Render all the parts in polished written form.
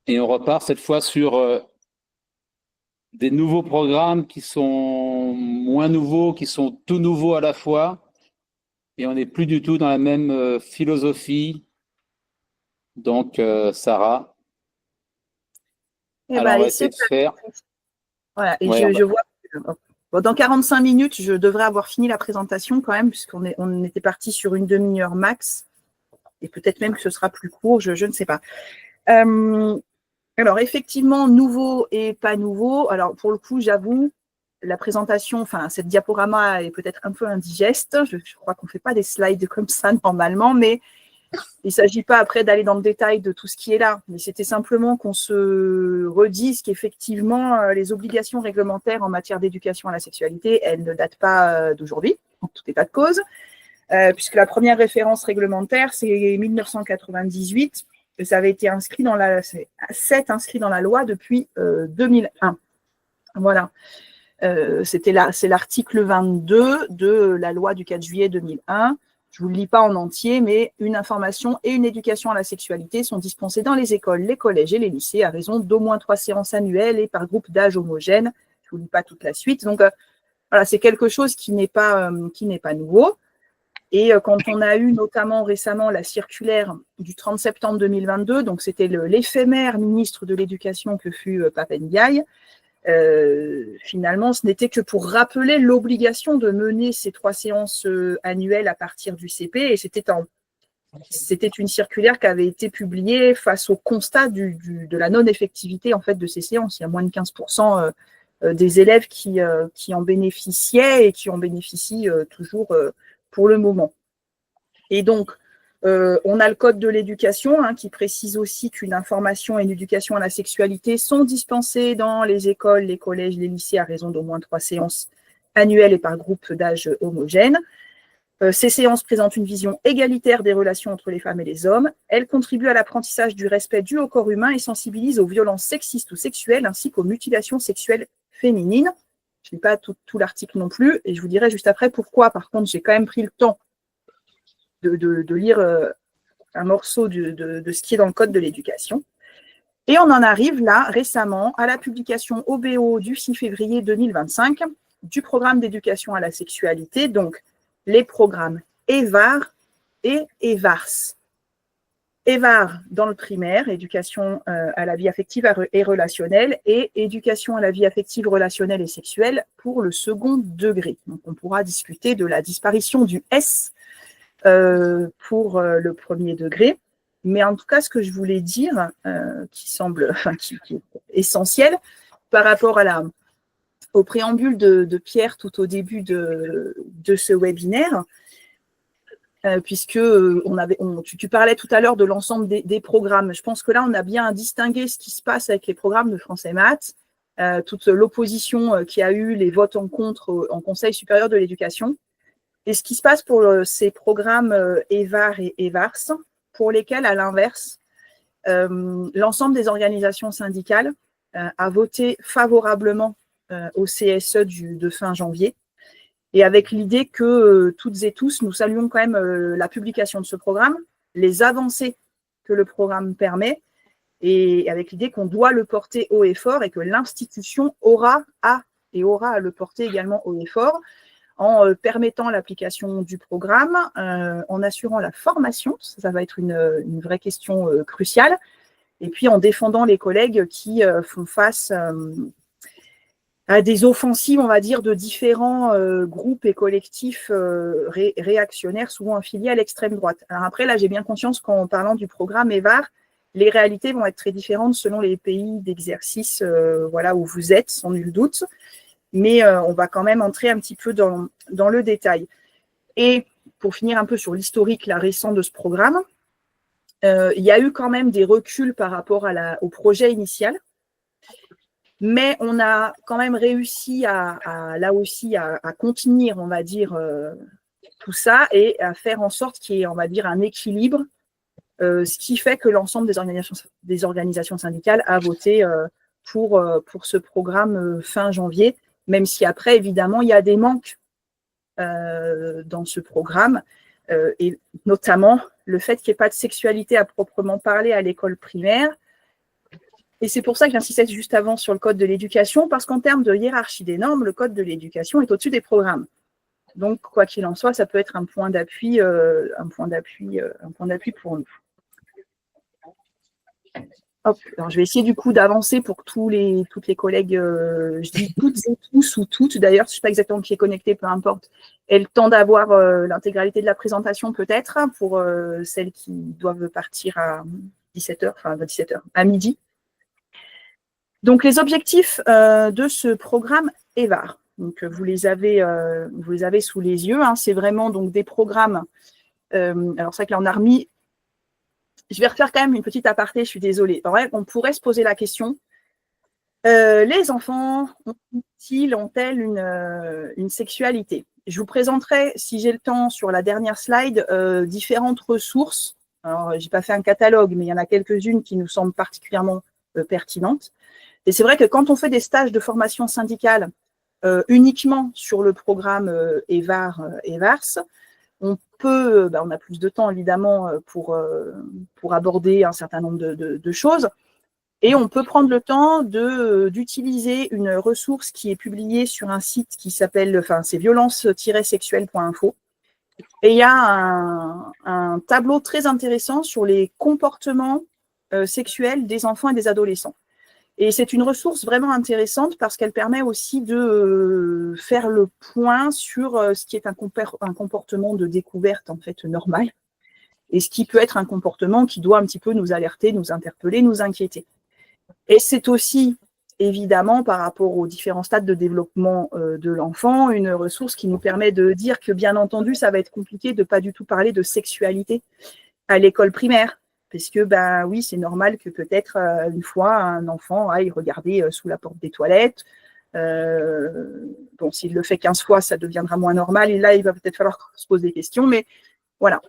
Et on repart cette fois sur des nouveaux programmes qui sont moins nouveaux, qui sont tout nouveaux à la fois. Et on n'est plus du tout dans la même philosophie. Donc, Sarah, Eh alors ben, on va allez, essayer c'est de faire. parti. Voilà, et Ouais, je vois. Bon, dans 45 minutes, je devrais avoir fini la présentation quand même, puisqu'on était parti sur une demi-heure max, et peut-être même que ce sera plus court, je ne sais pas. Alors, effectivement, nouveau et pas nouveau. Alors, pour le coup, j'avoue, la présentation, enfin, cette diaporama est peut-être un peu indigeste. Je crois qu'on ne fait pas des slides comme ça normalement, mais il ne s'agit pas après d'aller dans le détail de tout ce qui est là. Mais c'était simplement qu'on se redise qu'effectivement, les obligations réglementaires en matière d'éducation à la sexualité, elles ne datent pas d'aujourd'hui, en tout état de cause, puisque la première référence réglementaire, c'est 1998. Ça avait été inscrit dans inscrit dans la loi depuis 2001. Voilà. C'est l'article 22 de la loi du 4 juillet 2001. Je ne vous le lis pas en entier, mais une information et une éducation à la sexualité sont dispensées dans les écoles, les collèges et les lycées à raison d'au moins 3 séances annuelles et par groupe d'âge homogène. Je ne vous lis pas toute la suite. Donc, voilà, c'est quelque chose qui n'est pas nouveau. Et quand on a eu notamment récemment la circulaire du 30 septembre 2022, donc c'était l'éphémère ministre de l'Éducation que fut Pape Ndiaye, finalement, ce n'était que pour rappeler l'obligation de mener ces 3 séances annuelles à partir du CP, et c'était une circulaire qui avait été publiée face au constat de la non-effectivité en fait de ces séances. Il y a moins de 15% des élèves qui en bénéficiaient et qui en bénéficient toujours pour le moment. Et donc, on a le code de l'éducation qui précise aussi qu'une information et une éducation à la sexualité sont dispensées dans les écoles, les collèges, les lycées à raison d'au moins 3 séances annuelles et par groupe d'âge homogène. Ces séances présentent une vision égalitaire des relations entre les femmes et les hommes. Elles contribuent à l'apprentissage du respect dû au corps humain et sensibilisent aux violences sexistes ou sexuelles ainsi qu'aux mutilations sexuelles féminines. Je ne lis pas tout l'article non plus et je vous dirai juste après pourquoi. Par contre, j'ai quand même pris le temps de lire un morceau de ce qui est dans le code de l'éducation. Et on en arrive là, récemment, à la publication OBO du 6 février 2025 du programme d'éducation à la sexualité, donc les programmes EVAR et EVARS. EVAR dans le primaire, éducation à la vie affective et relationnelle, et éducation à la vie affective, relationnelle et sexuelle pour le second degré. Donc on pourra discuter de la disparition du S pour le premier degré. Mais en tout cas, ce que je voulais dire, qui est essentiel par rapport au préambule de Pierre tout au début de ce webinaire, puisque tu parlais tout à l'heure de l'ensemble des programmes. Je pense que là, on a bien distingué ce qui se passe avec les programmes de français maths, toute l'opposition qu'il y a eu, les votes en contre en Conseil supérieur de l'éducation. Et ce qui se passe pour ces programmes EVAR et EVARS, pour lesquels, à l'inverse, l'ensemble des organisations syndicales a voté favorablement au CSE de fin janvier, et avec l'idée que toutes et tous, nous saluons quand même la publication de ce programme, les avancées que le programme permet, et avec l'idée qu'on doit le porter haut et fort, et que l'institution aura à le porter également haut et fort, en permettant l'application du programme, en assurant la formation, ça va être une vraie question cruciale, et puis en défendant les collègues qui font face à des offensives, on va dire, de différents groupes et collectifs réactionnaires, souvent affiliés à l'extrême droite. Alors après, là, j'ai bien conscience qu'en parlant du programme EVAR, les réalités vont être très différentes selon les pays d'exercice où vous êtes, sans nul doute. Mais on va quand même entrer un petit peu dans le détail. Et pour finir un peu sur l'historique récent de ce programme, il y a eu quand même des reculs par rapport au projet initial, mais on a quand même réussi à contenir, on va dire, tout ça et à faire en sorte qu'il y ait, on va dire, un équilibre, ce qui fait que l'ensemble des organisations syndicales a voté pour ce programme fin janvier, même si après, évidemment, il y a des manques dans ce programme, et notamment le fait qu'il n'y ait pas de sexualité à proprement parler à l'école primaire. Et c'est pour ça que j'insistais juste avant sur le code de l'éducation, parce qu'en termes de hiérarchie des normes, le code de l'éducation est au-dessus des programmes. Donc, quoi qu'il en soit, ça peut être un point d'appui pour nous. Hop, alors je vais essayer du coup d'avancer pour que toutes les collègues, je dis toutes et tous ou toutes, d'ailleurs, je ne sais pas exactement qui est connecté, peu importe, aient le temps d'avoir l'intégralité de la présentation peut-être, pour celles qui doivent partir à 17h, enfin 17h, à midi. Donc, les objectifs de ce programme EVAR. Donc, vous les avez sous les yeux. Hein. C'est vraiment donc des programmes. Alors, c'est vrai que là, on a remis. Je vais refaire quand même une petite aparté, je suis désolée. En vrai, on pourrait se poser la question. Les enfants ont-elles une sexualité? Je vous présenterai, si j'ai le temps, sur la dernière slide, différentes ressources. Alors, je n'ai pas fait un catalogue, mais il y en a quelques-unes qui nous semblent particulièrement pertinentes. Et c'est vrai que quand on fait des stages de formation syndicale uniquement sur le programme EVAR-EVARS, on a plus de temps évidemment pour aborder un certain nombre de choses, et on peut prendre le temps d'utiliser une ressource qui est publiée sur un site qui s'appelle, c'est violence-sexuelle.info, et il y a un tableau très intéressant sur les comportements sexuels des enfants et des adolescents. Et c'est une ressource vraiment intéressante parce qu'elle permet aussi de faire le point sur ce qui est un comportement de découverte en fait normal et ce qui peut être un comportement qui doit un petit peu nous alerter, nous interpeller, nous inquiéter. Et c'est aussi évidemment par rapport aux différents stades de développement de l'enfant une ressource qui nous permet de dire que bien entendu ça va être compliqué de pas du tout parler de sexualité à l'école primaire. Parce que, oui, c'est normal que peut-être une fois, un enfant aille regarder sous la porte des toilettes. Bon, s'il le fait 15 fois, ça deviendra moins normal. Et là, il va peut-être falloir se poser des questions. Mais voilà.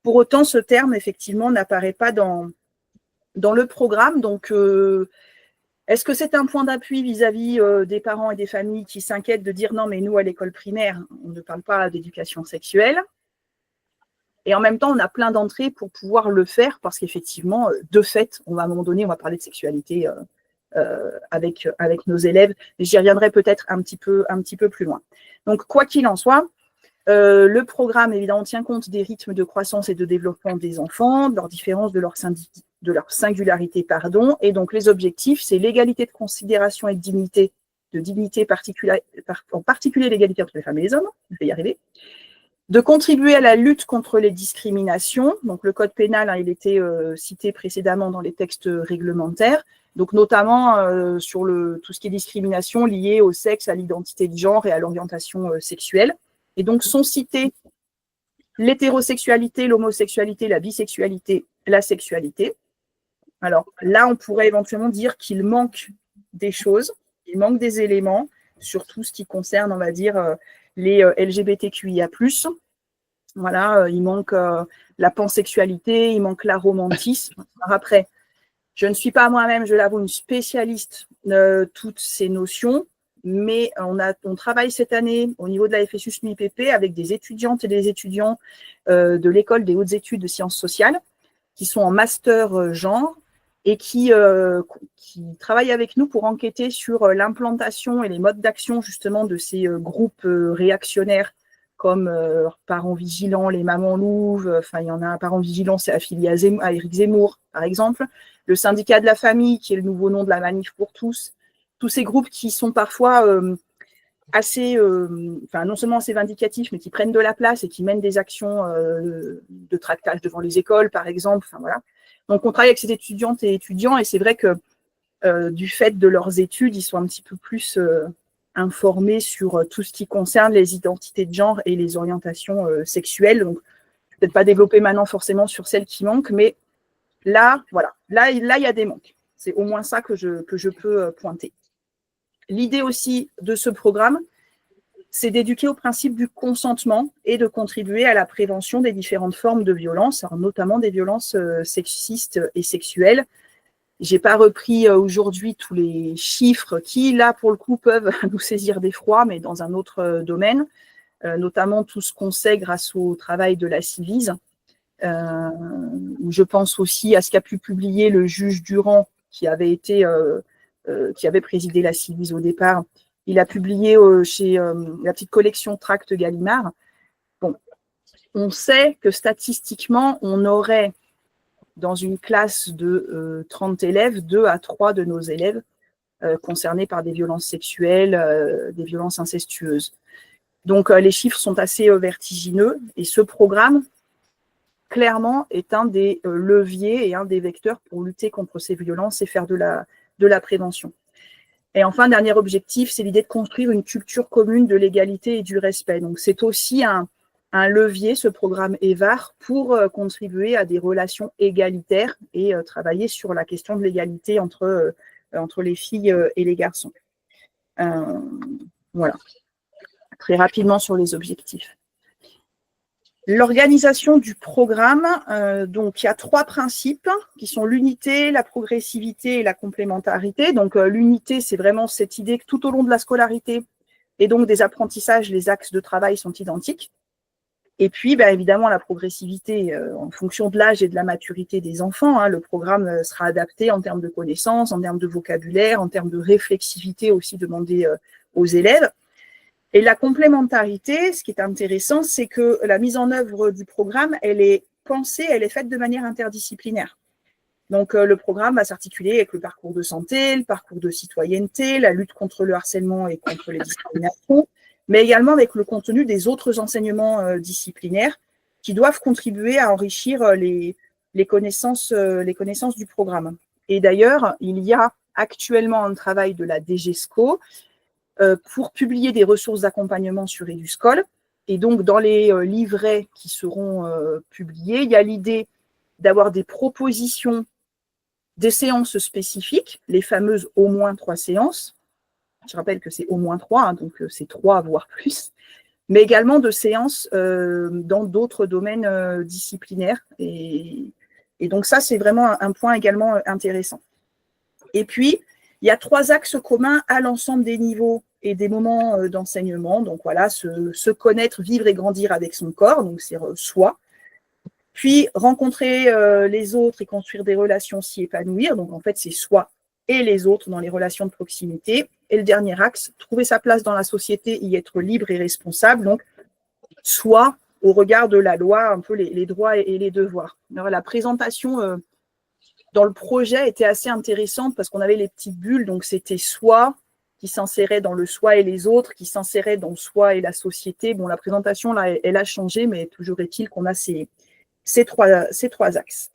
Pour autant, ce terme, effectivement, n'apparaît pas dans le programme. Donc, est-ce que c'est un point d'appui vis-à-vis des parents et des familles qui s'inquiètent de dire non, mais nous, à l'école primaire, on ne parle pas d'éducation sexuelle? Et en même temps, on a plein d'entrées pour pouvoir le faire parce qu'effectivement, de fait, à un moment donné, on va parler de sexualité avec nos élèves. Mais j'y reviendrai peut-être un petit peu plus loin. Donc, quoi qu'il en soit, le programme, évidemment, tient compte des rythmes de croissance et de développement des enfants, de leurs différences, de leur singularité, pardon. Et donc, les objectifs, c'est l'égalité de considération et de dignité en particulier l'égalité entre les femmes et les hommes. Je vais y arriver. De contribuer à la lutte contre les discriminations. Donc, le code pénal, il était cité précédemment dans les textes réglementaires. Donc, notamment sur tout ce qui est discrimination liée au sexe, à l'identité de genre et à l'orientation sexuelle. Et donc, sont cités l'hétérosexualité, l'homosexualité, la bisexualité, la sexualité. Alors, là, on pourrait éventuellement dire qu'il manque des choses, il manque des éléments sur tout ce qui concerne, on va dire, les LGBTQIA+. Voilà, il manque la pansexualité, il manque l'aromantisme. Alors après, je ne suis pas moi-même, je l'avoue, une spécialiste de toutes ces notions, mais on travaille cette année au niveau de la FSU-SMIPP avec des étudiantes et des étudiants de l'école des hautes études de sciences sociales qui sont en master genre et qui travaillent avec nous pour enquêter sur l'implantation et les modes d'action justement de ces groupes réactionnaires comme Parents Vigilants, les Mamans Louves, il y en a un Parents Vigilants, c'est affilié à Éric Zemmour, par exemple, le syndicat de la famille, qui est le nouveau nom de la Manif pour tous, tous ces groupes qui sont parfois assez, non seulement assez vindicatifs, mais qui prennent de la place et qui mènent des actions de tractage devant les écoles, par exemple, voilà. Donc, on travaille avec ces étudiantes et étudiants, et c'est vrai que du fait de leurs études, ils sont un petit peu plus informés sur tout ce qui concerne les identités de genre et les orientations sexuelles. Donc, peut-être pas développer maintenant forcément sur celles qui manquent, mais là, voilà, là, il y a des manques. C'est au moins ça que je peux pointer. L'idée aussi de ce programme, c'est d'éduquer au principe du consentement et de contribuer à la prévention des différentes formes de violence, notamment des violences sexistes et sexuelles. Je n'ai pas repris aujourd'hui tous les chiffres qui, là, pour le coup, peuvent nous saisir d'effroi, mais dans un autre domaine, notamment tout ce qu'on sait grâce au travail de la Civise. Je pense aussi à ce qu'a pu publier le juge Durand qui avait présidé la Ciivise au départ. Il a publié chez la petite collection Tracts Gallimard. Bon, on sait que statistiquement, on aurait dans une classe de 30 élèves, 2 à 3 de nos élèves concernés par des violences sexuelles, des violences incestueuses. Donc, les chiffres sont assez vertigineux et ce programme, clairement, est un des leviers et un des vecteurs pour lutter contre ces violences et faire de la prévention. Et enfin, dernier objectif, c'est l'idée de construire une culture commune de l'égalité et du respect. Donc, c'est aussi un levier, ce programme EVAR, pour contribuer à des relations égalitaires et travailler sur la question de l'égalité entre les filles et les garçons. Voilà. Très rapidement sur les objectifs. L'organisation du programme, donc il y a 3 principes qui sont l'unité, la progressivité et la complémentarité. Donc l'unité, c'est vraiment cette idée que tout au long de la scolarité et donc des apprentissages, les axes de travail sont identiques. Et puis, évidemment, la progressivité, en fonction de l'âge et de la maturité des enfants, le programme sera adapté en termes de connaissances, en termes de vocabulaire, en termes de réflexivité aussi demandée aux élèves. Et la complémentarité, ce qui est intéressant, c'est que la mise en œuvre du programme, elle est pensée, elle est faite de manière interdisciplinaire. Donc, le programme va s'articuler avec le parcours de santé, le parcours de citoyenneté, la lutte contre le harcèlement et contre les discriminations, mais également avec le contenu des autres enseignements disciplinaires qui doivent contribuer à enrichir les connaissances du programme. Et d'ailleurs, il y a actuellement un travail de la DGESCO pour publier des ressources d'accompagnement sur Eduscol. Et donc, dans les livrets qui seront publiés, il y a l'idée d'avoir des propositions des séances spécifiques, les fameuses au moins 3 séances. Je rappelle que c'est au moins 3, donc c'est 3, voire plus. Mais également de séances dans d'autres domaines disciplinaires. Et donc ça, c'est vraiment un point également intéressant. Et puis, il y a 3 axes communs à l'ensemble des niveaux et des moments d'enseignement. Donc voilà, se connaître, vivre et grandir avec son corps, donc c'est soi. Puis rencontrer les autres et construire des relations, s'y épanouir. Donc en fait, c'est soi et les autres dans les relations de proximité. Et le dernier axe, trouver sa place dans la société, y être libre et responsable. Donc soi au regard de la loi, un peu les droits et les devoirs. Alors, la présentation dans le projet était assez intéressante parce qu'on avait les petites bulles, donc c'était soi qui s'insérait dans le soi et les autres, qui s'insérait dans soi et la société. Bon, la présentation, là, elle a changé, mais toujours est-il qu'on a ces trois axes.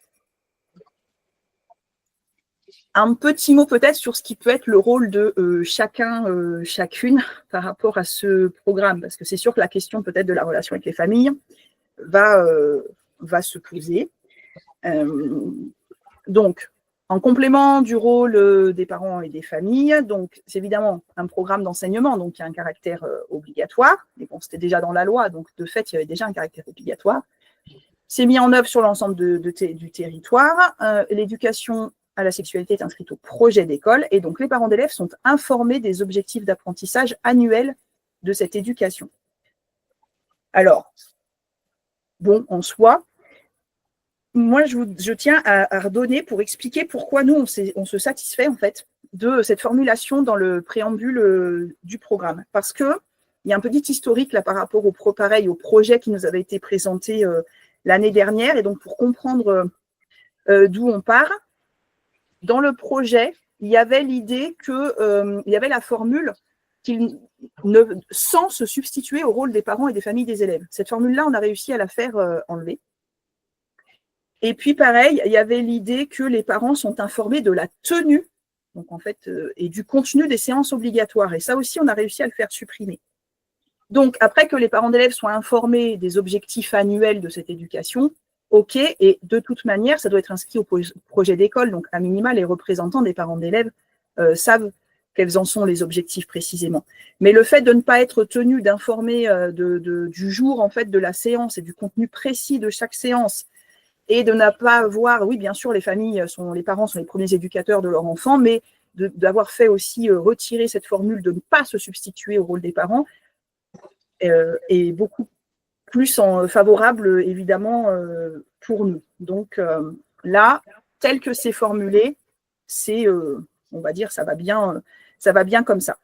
Un petit mot peut-être sur ce qui peut être le rôle de chacun, chacune par rapport à ce programme, parce que c'est sûr que la question peut-être de la relation avec les familles va se poser. Donc, en complément du rôle des parents et des familles, donc c'est évidemment un programme d'enseignement, donc il y a un caractère obligatoire, mais bon, c'était déjà dans la loi, donc de fait, il y avait déjà un caractère obligatoire. C'est mis en œuvre sur l'ensemble du territoire. L'éducation à la sexualité est inscrite au projet d'école, et donc les parents d'élèves sont informés des objectifs d'apprentissage annuels de cette éducation. Alors, bon, en soi, moi, je tiens à redonner pour expliquer pourquoi nous, on se satisfait en fait de cette formulation dans le préambule du programme. Parce qu'il y a un petit historique là par rapport au projet qui nous avait été présenté l'année dernière. Et donc, pour comprendre d'où on part, dans le projet, il y avait l'idée qu'il y avait la formule sans se substituer au rôle des parents et des familles des élèves. Cette formule-là, on a réussi à la faire enlever. Et puis, pareil, il y avait l'idée que les parents sont informés de la tenue, donc en fait, et du contenu des séances obligatoires. Et ça aussi, on a réussi à le faire supprimer. Donc, après que les parents d'élèves soient informés des objectifs annuels de cette éducation, OK, et de toute manière, ça doit être inscrit au projet d'école. Donc, à minima, les représentants des parents d'élèves savent quels en sont les objectifs précisément. Mais le fait de ne pas être tenu d'informer du jour, en fait, de la séance et du contenu précis de chaque séance, et de ne pas voir, oui, bien sûr, les parents sont les premiers éducateurs de leur enfant, mais d'avoir fait aussi retirer cette formule de ne pas se substituer au rôle des parents est beaucoup plus favorable, évidemment, pour nous. Donc là, tel que c'est formulé, on va dire, ça va bien comme ça.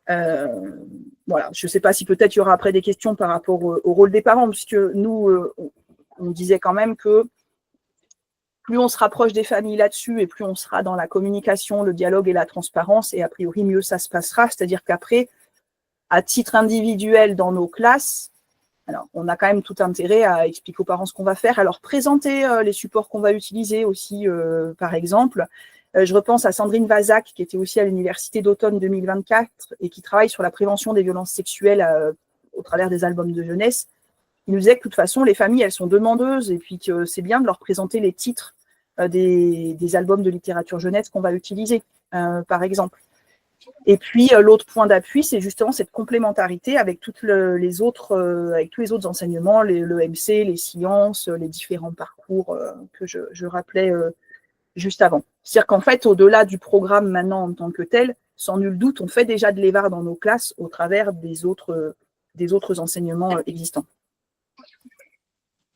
Voilà, je ne sais pas si peut-être il y aura après des questions par rapport au rôle des parents, puisque nous, on disait quand même que plus on se rapproche des familles là-dessus et plus on sera dans la communication, le dialogue et la transparence, et a priori, mieux ça se passera. C'est-à-dire qu'après, à titre individuel dans nos classes, alors on a quand même tout intérêt à expliquer aux parents ce qu'on va faire, à leur présenter les supports qu'on va utiliser aussi, par exemple. Je repense à Sandrine Vazac, qui était aussi à l'Université d'automne 2024 et qui travaille sur la prévention des violences sexuelles au travers des albums de jeunesse. Il nous disait que de toute façon, les familles, elles sont demandeuses et puis que c'est bien de leur présenter les titres des albums de littérature jeunesse qu'on va utiliser, par exemple. Et puis, l'autre point d'appui, c'est justement cette complémentarité avec tous les autres enseignements, le MC, les sciences, les différents parcours que je rappelais juste avant. C'est-à-dire qu'en fait, au-delà du programme maintenant en tant que tel, sans nul doute, on fait déjà de l'EVAR dans nos classes au travers des autres enseignements existants.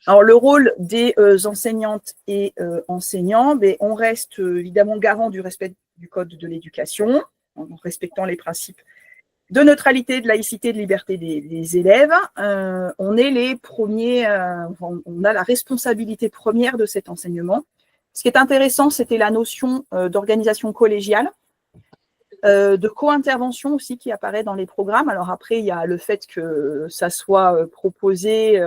Alors, le rôle des enseignantes et enseignants, on reste évidemment garant du respect du code de l'éducation, en respectant les principes de neutralité, de laïcité, de liberté des élèves. On est les premiers, on a la responsabilité première de cet enseignement. Ce qui est intéressant, c'était la notion d'organisation collégiale, de co-intervention aussi qui apparaît dans les programmes. Alors après, il y a le fait que ça soit proposé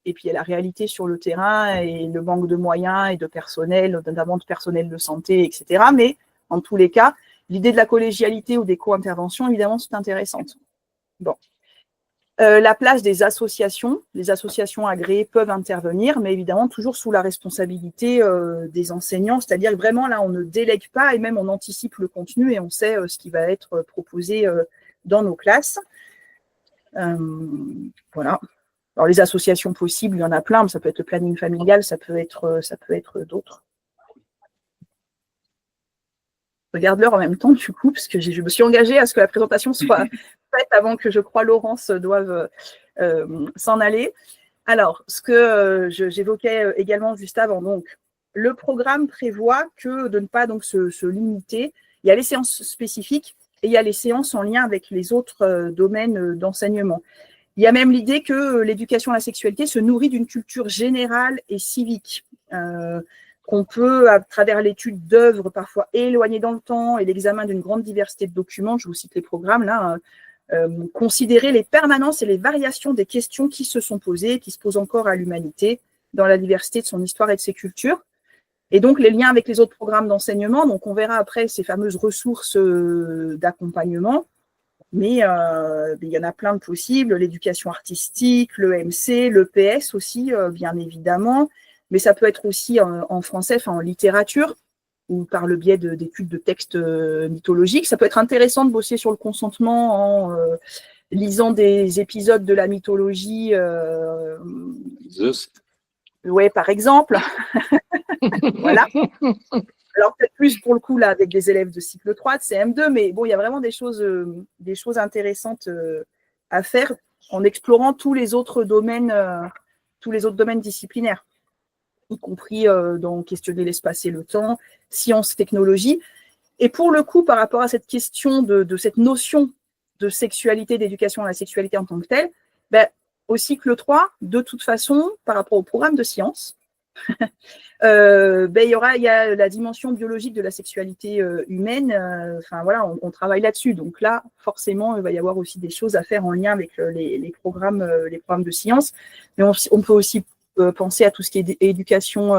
et puis il y a la réalité sur le terrain et le manque de moyens et de personnel, notamment de personnel de santé, etc. Mais en tous les cas, l'idée de la collégialité ou des co-interventions, évidemment, c'est intéressante. Bon. La place des associations. Les associations agréées peuvent intervenir, mais évidemment, toujours sous la responsabilité des enseignants. C'est-à-dire que vraiment, là, on ne délègue pas et même on anticipe le contenu et on sait ce qui va être proposé dans nos classes. Voilà. Alors, les associations possibles, il y en a plein, mais ça peut être le planning familial, ça peut être d'autres. Regarde l'heure en même temps, du coup, parce que je me suis engagée à ce que la présentation soit faite avant que, je crois, Laurence doive s'en aller. Alors, ce que j'évoquais également juste avant, donc, le programme prévoit que de ne pas donc se limiter. Il y a les séances spécifiques et il y a les séances en lien avec les autres domaines d'enseignement. Il y a même l'idée que l'éducation à la sexualité se nourrit d'une culture générale et civique, qu'on peut, à travers l'étude d'œuvres parfois éloignées dans le temps et l'examen d'une grande diversité de documents, je vous cite les programmes là, considérer les permanences et les variations des questions qui se sont posées, qui se posent encore à l'humanité dans la diversité de son histoire et de ses cultures. Et donc, les liens avec les autres programmes d'enseignement, donc on verra après ces fameuses ressources d'accompagnement. Mais il y en a plein de possibles, l'éducation artistique, le MC, le PS aussi, bien évidemment, mais ça peut être aussi en français, enfin en littérature, ou par le biais d'études de textes mythologiques. Ça peut être intéressant de bosser sur le consentement en lisant des épisodes de la mythologie. Zeus. Ouais, par exemple. Voilà. Alors, peut-être plus pour le coup, là, avec des élèves de cycle 3, de CM2, mais bon, il y a vraiment des choses intéressantes à faire en explorant tous les autres domaines disciplinaires, y compris dans questionner l'espace et le temps, sciences, technologies. Et pour le coup, par rapport à cette question de cette notion de sexualité, d'éducation à la sexualité en tant que telle, au cycle 3, de toute façon, par rapport au programme de sciences, il y a la dimension biologique de la sexualité humaine. Enfin voilà, on travaille là-dessus. Donc là, forcément, il va y avoir aussi des choses à faire en lien avec les programmes de sciences. Mais on peut aussi penser à tout ce qui est éducation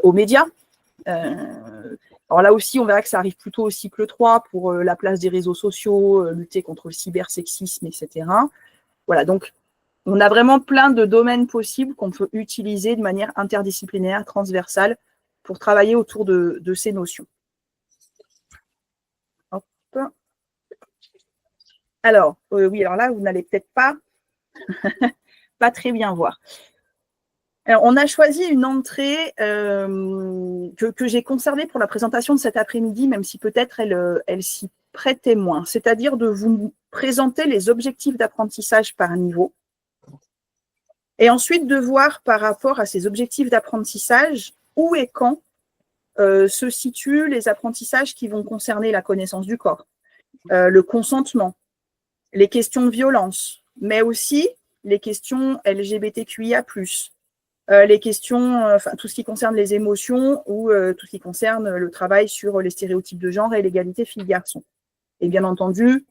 aux médias. Alors là aussi, on verra que ça arrive plutôt au cycle 3 pour la place des réseaux sociaux, lutter contre le cybersexisme, etc. Voilà, donc on a vraiment plein de domaines possibles qu'on peut utiliser de manière interdisciplinaire, transversale, pour travailler autour de ces notions. Hop. Alors, oui, alors là, vous n'allez peut-être pas très bien voir. Alors, on a choisi une entrée que j'ai conservée pour la présentation de cet après-midi, même si peut-être elle s'y prêtait moins. C'est-à-dire de vous présenter les objectifs d'apprentissage par niveau. Et ensuite de voir par rapport à ces objectifs d'apprentissage où et quand se situent les apprentissages qui vont concerner la connaissance du corps, le consentement, les questions de violence, mais aussi les questions LGBTQIA+, les questions, tout ce qui concerne les émotions ou tout ce qui concerne le travail sur les stéréotypes de genre et l'égalité filles-garçons. Et bien entendu,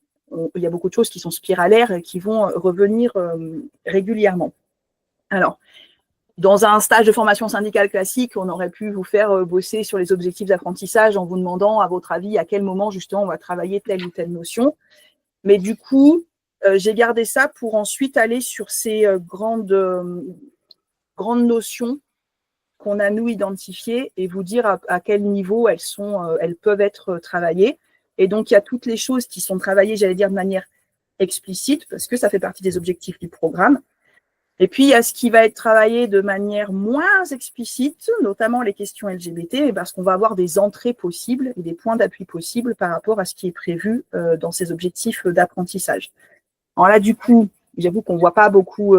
il y a beaucoup de choses qui sont spiralaires et qui vont revenir régulièrement. Alors, dans un stage de formation syndicale classique, on aurait pu vous faire bosser sur les objectifs d'apprentissage en vous demandant, à votre avis, à quel moment justement on va travailler telle ou telle notion. Mais du coup, j'ai gardé ça pour ensuite aller sur ces grandes notions qu'on a nous identifiées et vous dire à quel niveau elles peuvent être travaillées. Et donc, il y a toutes les choses qui sont travaillées, j'allais dire, de manière explicite, parce que ça fait partie des objectifs du programme. Et puis, il y a ce qui va être travaillé de manière moins explicite, notamment les questions LGBT, parce qu'on va avoir des entrées possibles et des points d'appui possibles par rapport à ce qui est prévu dans ces objectifs d'apprentissage. Alors là, du coup, j'avoue qu'on ne voit pas beaucoup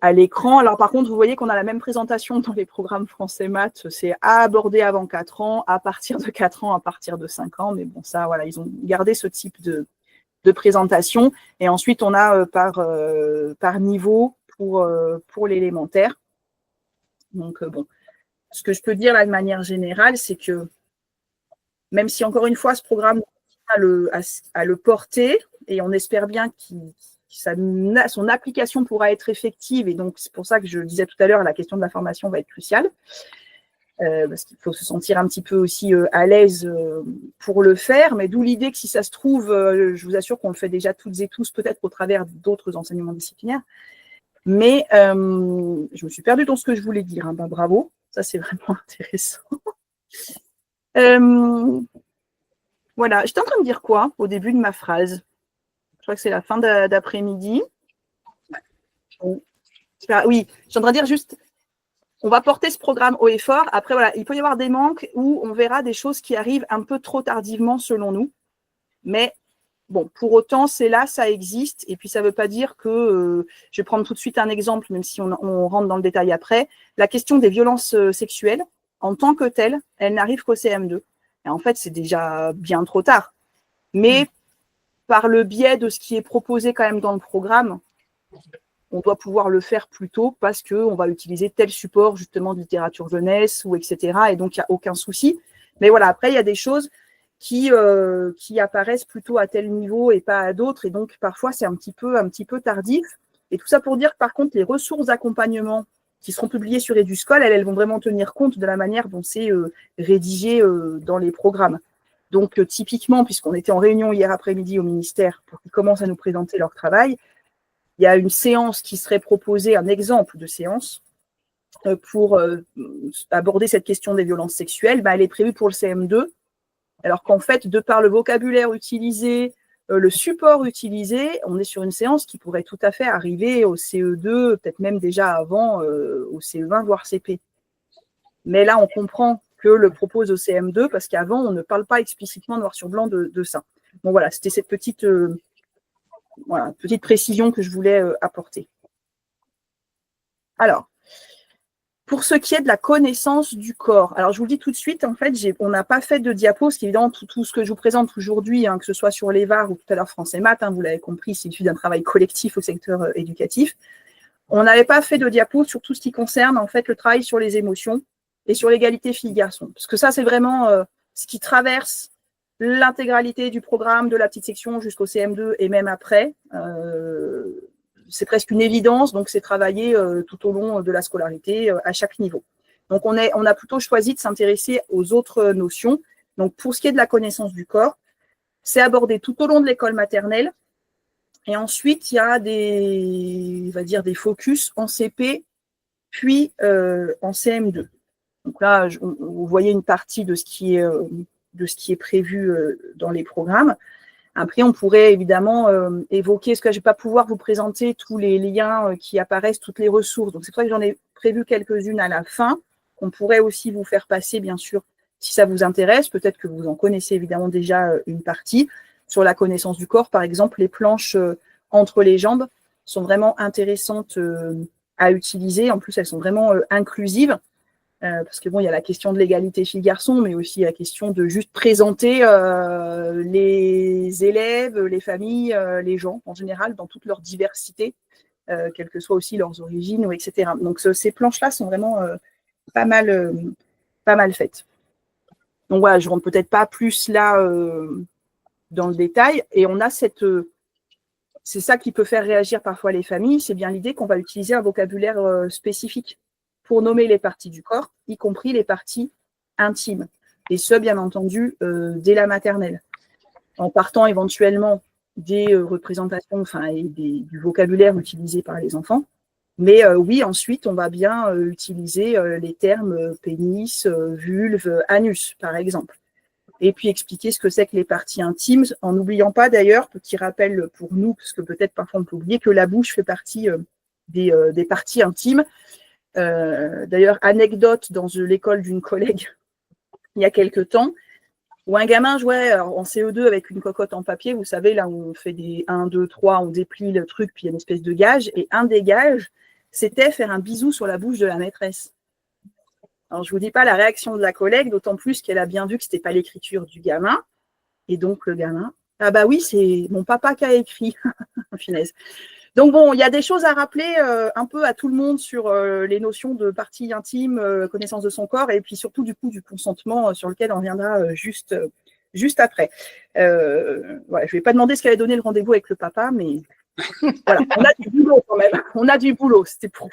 à l'écran. Alors par contre, vous voyez qu'on a la même présentation dans les programmes français maths, c'est à aborder avant 4 ans, à partir de 4 ans, à partir de 5 ans. Mais bon, ça, voilà, ils ont gardé ce type de présentation. Et ensuite, on a par niveau pour l'élémentaire. Donc, bon, ce que je peux dire là de manière générale, c'est que même si, encore une fois, ce programme a le porter, et on espère bien son application pourra être effective, et donc c'est pour ça que je disais tout à l'heure, la question de la formation va être cruciale, parce qu'il faut se sentir un petit peu aussi à l'aise pour le faire, mais d'où l'idée que si ça se trouve, je vous assure qu'on le fait déjà toutes et tous, peut-être au travers d'autres enseignements disciplinaires, mais je me suis perdue dans ce que je voulais dire, hein. Ben, bravo, ça c'est vraiment intéressant. Voilà, j'étais en train de dire quoi au début de ma phrase? Je crois que c'est la fin d'après-midi. Oui, je suis en train de dire juste, on va porter ce programme haut et fort. Après, voilà, il peut y avoir des manques où on verra des choses qui arrivent un peu trop tardivement selon nous. Mais bon, pour autant, c'est là, ça existe. Et puis, ça ne veut pas dire que, je vais prendre tout de suite un exemple, même si on rentre dans le détail après. La question des violences sexuelles, en tant que telle, elle n'arrive qu'au CM2. Et en fait, c'est déjà bien trop tard. Mais par le biais de ce qui est proposé quand même dans le programme, on doit pouvoir le faire plus tôt parce qu'on va utiliser tel support justement de littérature jeunesse ou etc. Et donc, il n'y a aucun souci. Mais voilà, après, il y a des choses qui apparaissent plutôt à tel niveau et pas à d'autres. Et donc, parfois, c'est un petit peu tardif. Et tout ça pour dire que, par contre, les ressources d'accompagnement qui seront publiées sur EduScol, elles vont vraiment tenir compte de la manière dont c'est rédigé dans les programmes. Donc, typiquement, puisqu'on était en réunion hier après-midi au ministère pour qu'ils commencent à nous présenter leur travail, il y a une séance qui serait proposée, un exemple de séance, pour aborder cette question des violences sexuelles. Elle est prévue pour le CM2, alors qu'en fait, de par le vocabulaire utilisé, le support utilisé, on est sur une séance qui pourrait tout à fait arriver au CE2, peut-être même déjà avant, au CE1, voire CP. Mais là, on comprend que le propose au CM2, parce qu'avant, on ne parle pas explicitement noir sur blanc de ça. Bon, voilà, c'était cette petite précision que je voulais apporter. Alors, pour ce qui est de la connaissance du corps, alors je vous le dis tout de suite, en fait, on n'a pas fait de diapo, parce qu'évidemment, tout ce que je vous présente aujourd'hui, que ce soit sur les VAR ou tout à l'heure français maths, vous l'avez compris, c'est issu d'un travail collectif au secteur éducatif. On n'avait pas fait de diapo sur tout ce qui concerne, en fait, le travail sur les émotions et sur l'égalité filles-garçons. Parce que ça, c'est vraiment ce qui traverse l'intégralité du programme de la petite section jusqu'au CM2 et même après. C'est presque une évidence, donc c'est travaillé tout au long de la scolarité à chaque niveau. Donc on a plutôt choisi de s'intéresser aux autres notions. Donc pour ce qui est de la connaissance du corps, c'est abordé tout au long de l'école maternelle. Et ensuite, il y a des focus en CP, puis en CM2. Donc là, vous voyez une partie de ce qui est prévu dans les programmes. Après, on pourrait évidemment évoquer, parce que je ne vais pas pouvoir vous présenter tous les liens qui apparaissent, toutes les ressources. Donc, c'est pour ça que j'en ai prévu quelques-unes à la fin, qu'on pourrait aussi vous faire passer, bien sûr, si ça vous intéresse. Peut-être que vous en connaissez évidemment déjà une partie. Sur la connaissance du corps, par exemple, les planches entre les jambes sont vraiment intéressantes à utiliser. En plus, elles sont vraiment inclusives. Parce que bon, il y a la question de l'égalité filles-garçons, mais aussi la question de juste présenter les élèves, les familles, les gens en général dans toute leur diversité, quelles que soient aussi leurs origines, etc. Donc ces planches-là sont vraiment pas mal faites. Donc voilà, je ne rentre peut-être pas plus là dans le détail. Et on a c'est ça qui peut faire réagir parfois les familles, c'est bien l'idée qu'on va utiliser un vocabulaire spécifique pour nommer les parties du corps, y compris les parties intimes. Et ce, bien entendu, dès la maternelle. En partant éventuellement des représentations, du vocabulaire utilisé par les enfants. Mais oui, ensuite, on va bien utiliser les termes pénis, vulve, anus, par exemple. Et puis expliquer ce que c'est que les parties intimes, en n'oubliant pas d'ailleurs, petit rappel pour nous, parce que peut-être parfois on peut oublier que la bouche fait partie des parties intimes. D'ailleurs, anecdote dans l'école d'une collègue il y a quelques temps, où un gamin jouait en CE2 avec une cocotte en papier, vous savez, là où on fait des 1, 2, 3, on déplie le truc, puis il y a une espèce de gage, et un des gages, c'était faire un bisou sur la bouche de la maîtresse. Alors, je ne vous dis pas la réaction de la collègue, d'autant plus qu'elle a bien vu que ce n'était pas l'écriture du gamin. Et donc, le gamin, ah bah oui, c'est mon papa qui a écrit. Finesse. Donc, bon, il y a des choses à rappeler un peu à tout le monde sur les notions de partie intime, connaissance de son corps, et puis surtout, du coup, du consentement sur lequel on reviendra juste après. Voilà, je ne vais pas demander ce qu'avait donné le rendez-vous avec le papa, mais voilà, on a du boulot quand même. On a du boulot, c'était pour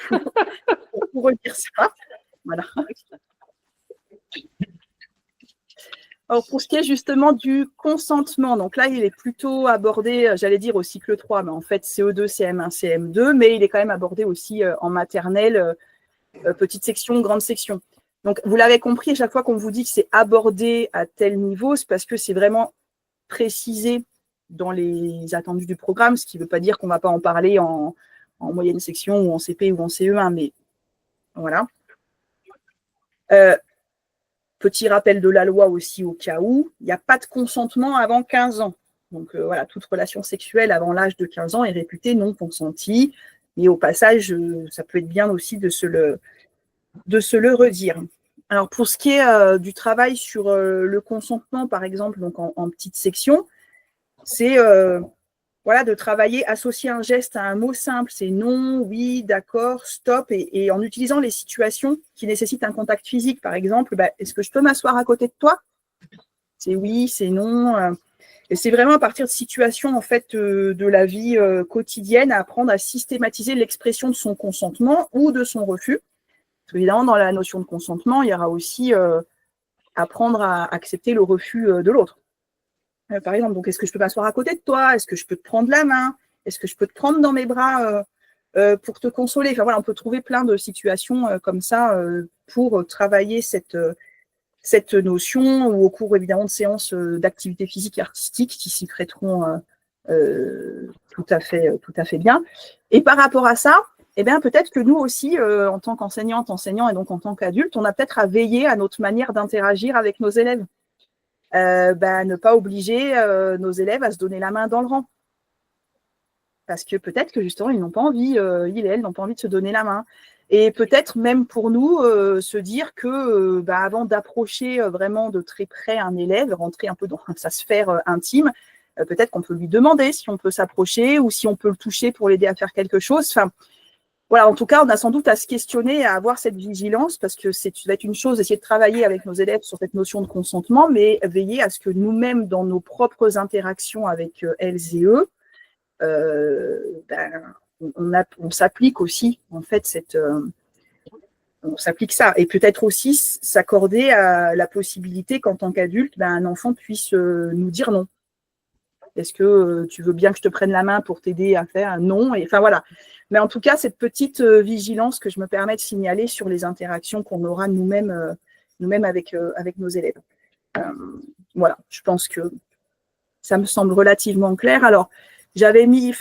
redire ça. Voilà. Alors, pour ce qui est justement du consentement, donc là, il est plutôt abordé, j'allais dire au cycle 3, mais en fait, CE2, CM1, CM2, mais il est quand même abordé aussi en maternelle, petite section, grande section. Donc, vous l'avez compris, à chaque fois qu'on vous dit que c'est abordé à tel niveau, c'est parce que c'est vraiment précisé dans les attendus du programme, ce qui ne veut pas dire qu'on ne va pas en parler en moyenne section ou en CP ou en CE1, mais voilà. Petit rappel de la loi aussi au cas où, il n'y a pas de consentement avant 15 ans. Donc voilà, toute relation sexuelle avant l'âge de 15 ans est réputée non consentie. Et au passage, ça peut être bien aussi de se le redire. Alors pour ce qui est du travail sur le consentement, par exemple, donc en petite section, c'est voilà, de travailler, associer un geste à un mot simple, c'est non, oui, d'accord, stop, et en utilisant les situations qui nécessitent un contact physique, par exemple, est-ce que je peux m'asseoir à côté de toi? C'est oui, c'est non. Et c'est vraiment à partir de situations en fait de la vie quotidienne à apprendre à systématiser l'expression de son consentement ou de son refus. Parce qu'évidemment, dans la notion de consentement, il y aura aussi apprendre à accepter le refus de l'autre. Par exemple, donc est-ce que je peux m'asseoir à côté de toi? Est-ce que je peux te prendre la main? Est-ce que je peux te prendre dans mes bras pour te consoler? Enfin voilà, on peut trouver plein de situations comme ça pour travailler cette notion, ou au cours évidemment de séances d'activité physique et artistique qui s'y prêteront tout à fait bien. Et par rapport à ça, eh bien, peut-être que nous aussi, en tant qu'enseignante, enseignant et donc en tant qu'adulte, on a peut-être à veiller à notre manière d'interagir avec nos élèves. Ne pas obliger nos élèves à se donner la main dans le rang. Parce que peut-être que justement, ils n'ont pas envie, ils et elles n'ont pas envie de se donner la main. Et peut-être même pour nous, se dire que avant d'approcher vraiment de très près un élève, rentrer un peu dans sa sphère intime, peut-être qu'on peut lui demander si on peut s'approcher ou si on peut le toucher pour l'aider à faire quelque chose. Enfin, voilà, en tout cas, on a sans doute à se questionner et à avoir cette vigilance, parce que ça va être une chose d'essayer de travailler avec nos élèves sur cette notion de consentement, mais veiller à ce que nous-mêmes, dans nos propres interactions avec elles et eux, on s'applique aussi, en fait, on s'applique ça. Et peut-être aussi s'accorder à la possibilité qu'en tant qu'adulte, un enfant puisse nous dire non. Est-ce que tu veux bien que je te prenne la main pour t'aider à faire un non? Et, enfin, voilà. Mais en tout cas, cette petite vigilance que je me permets de signaler sur les interactions qu'on aura nous-mêmes avec nos élèves. Voilà, je pense que ça me semble relativement clair. Alors, j'avais mis,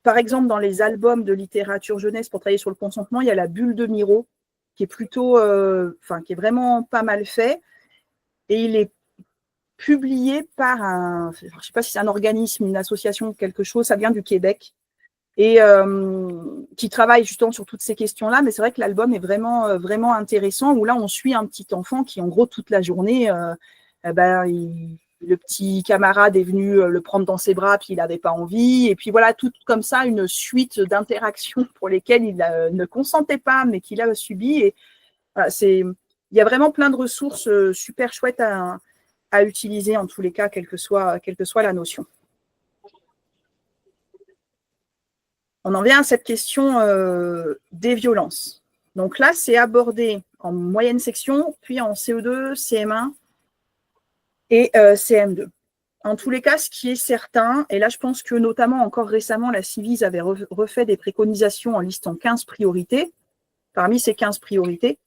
par exemple, dans les albums de littérature jeunesse pour travailler sur le consentement, il y a la bulle de Miro, qui est plutôt, qui est vraiment pas mal fait. Et il est publié par je ne sais pas si c'est un organisme, une association, quelque chose, ça vient du Québec. et qui travaille justement sur toutes ces questions-là. Mais c'est vrai que l'album est vraiment, vraiment intéressant, où là, on suit un petit enfant qui, en gros, toute la journée, le petit camarade est venu le prendre dans ses bras, puis il n'avait pas envie. Et puis voilà, tout comme ça, une suite d'interactions pour lesquelles il ne consentait pas, mais qu'il a subi. Et voilà, il y a vraiment plein de ressources super chouettes à utiliser, en tous les cas, quelle que soit la notion. On en vient à cette question des violences. Donc là, c'est abordé en moyenne section, puis en CE2, CM1 et CM2. En tous les cas, ce qui est certain, et là je pense que notamment encore récemment, la Civis avait refait des préconisations en listant 15 priorités. Parmi ces 15 priorités,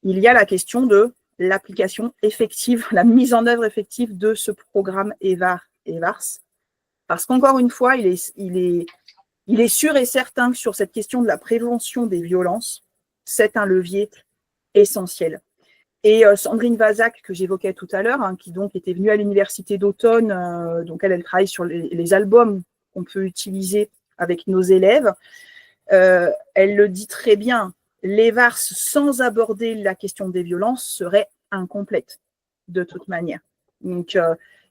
il y a la question de l'application effective, la mise en œuvre effective de ce programme EVAR. Parce qu'encore une fois, il est sûr et certain que sur cette question de la prévention des violences, c'est un levier essentiel. Et Sandrine Vazac, que j'évoquais tout à l'heure, qui donc était venue à l'université d'Automne, donc elle travaille sur les albums qu'on peut utiliser avec nos élèves. Elle le dit très bien, l'EVARS sans aborder la question des violences serait incomplète, de toute manière. Donc,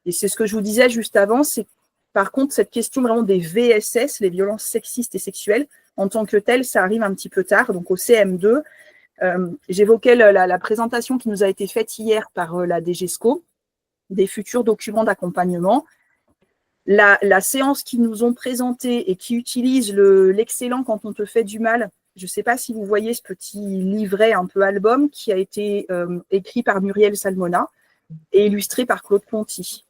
et c'est ce que je vous disais juste avant, c'est par contre cette question vraiment des VSS, les violences sexistes et sexuelles, en tant que telles, ça arrive un petit peu tard, donc au CM2. J'évoquais la présentation qui nous a été faite hier par la DGESCO, des futurs documents d'accompagnement. La séance qu'ils nous ont présentée et qui utilise l'excellent quand on te fait du mal, je ne sais pas si vous voyez ce petit livret un peu album qui a été écrit par Muriel Salmona et illustré par Claude Ponty.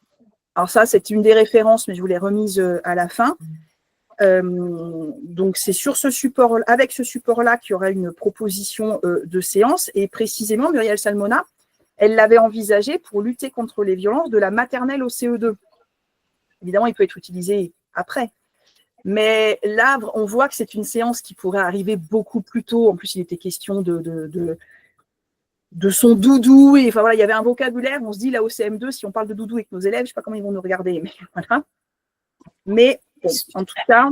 Alors ça, c'est une des références, mais je vous l'ai remise à la fin. Donc c'est sur ce support, avec ce support-là qu'il y aura une proposition de séance, et précisément Muriel Salmona, elle l'avait envisagé pour lutter contre les violences de la maternelle au CE2. Évidemment, il peut être utilisé après, mais là, on voit que c'est une séance qui pourrait arriver beaucoup plus tôt. En plus, il était question de son doudou, et enfin voilà, il y avait un vocabulaire. On se dit là au CM2, si on parle de doudou avec nos élèves, je ne sais pas comment ils vont nous regarder, mais voilà. Mais bon, en tout cas,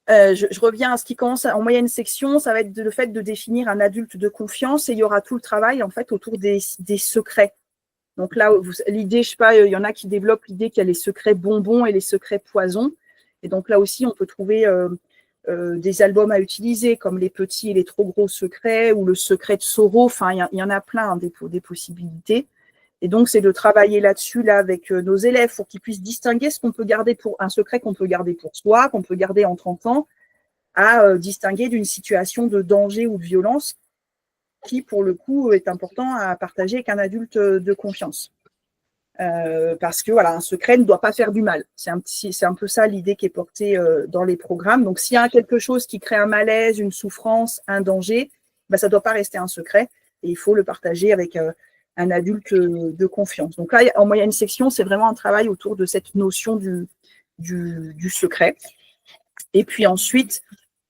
je reviens à ce qui commence en moyenne section, ça va être le fait de définir un adulte de confiance, et il y aura tout le travail en fait autour des secrets. Donc là, l'idée, je sais pas, il y en a qui développent l'idée qu'il y a les secrets bonbons et les secrets poisons. Et donc là aussi, on peut trouver des albums à utiliser, comme les petits et les trop gros secrets, ou le secret de Soro. Enfin, il y en a plein, des possibilités. Et donc, c'est de travailler là-dessus, là, avec nos élèves, pour qu'ils puissent distinguer ce qu'on peut garder pour un secret qu'on peut garder pour soi, qu'on peut garder en 30 ans, à distinguer d'une situation de danger ou de violence qui, pour le coup, est important à partager avec un adulte de confiance. Parce que voilà, un secret ne doit pas faire du mal. C'est un peu ça l'idée qui est portée dans les programmes. Donc, s'il y a quelque chose qui crée un malaise, une souffrance, un danger, ça ne doit pas rester un secret, et il faut le partager avec un adulte de confiance. Donc là, en moyenne section, c'est vraiment un travail autour de cette notion du secret. Et puis ensuite,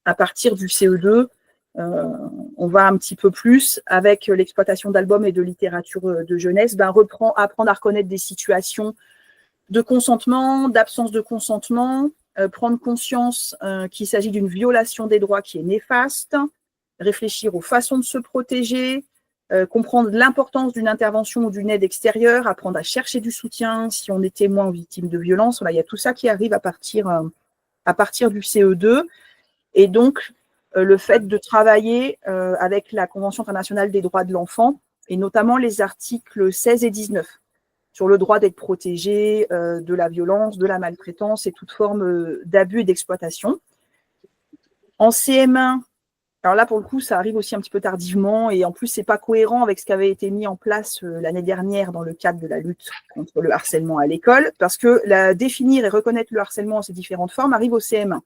à partir du CE2, on va un petit peu plus, avec l'exploitation d'albums et de littérature de jeunesse, apprendre à reconnaître des situations de consentement, d'absence de consentement, prendre conscience qu'il s'agit d'une violation des droits qui est néfaste, réfléchir aux façons de se protéger, comprendre l'importance d'une intervention ou d'une aide extérieure, apprendre à chercher du soutien si on est témoin ou victime de violence. Voilà, il y a tout ça qui arrive à partir du CE2. Et donc, le fait de travailler avec la Convention internationale des droits de l'enfant, et notamment les articles 16 et 19, sur le droit d'être protégé de la violence, de la maltraitance et toute forme d'abus et d'exploitation. En CM1, alors là, pour le coup, ça arrive aussi un petit peu tardivement, et en plus, ce n'est pas cohérent avec ce qui avait été mis en place l'année dernière dans le cadre de la lutte contre le harcèlement à l'école, parce que définir et reconnaître le harcèlement en ses différentes formes arrive au CM1.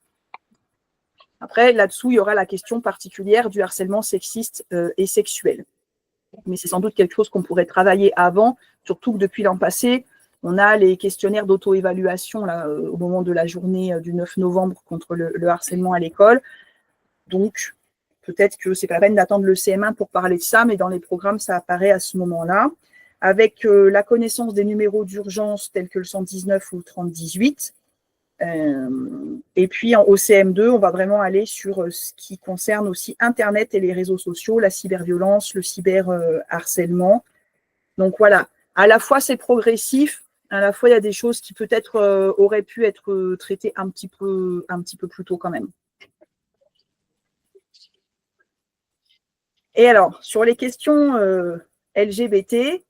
Après, là-dessous, il y aura la question particulière du harcèlement sexiste et sexuel. Mais c'est sans doute quelque chose qu'on pourrait travailler avant, surtout que depuis l'an passé, on a les questionnaires d'auto-évaluation au moment de la journée du 9 novembre contre le harcèlement à l'école. Donc, peut-être que c'est pas la peine d'attendre le CM1 pour parler de ça, mais dans les programmes, ça apparaît à ce moment-là, avec la connaissance des numéros d'urgence tels que le 119 ou le 3018, Et puis au CM2, on va vraiment aller sur ce qui concerne aussi Internet et les réseaux sociaux, la cyberviolence, le cyberharcèlement. Donc voilà, à la fois c'est progressif, à la fois il y a des choses qui peut-être auraient pu être traitées un petit peu plus tôt quand même. Et alors, sur les questions LGBT,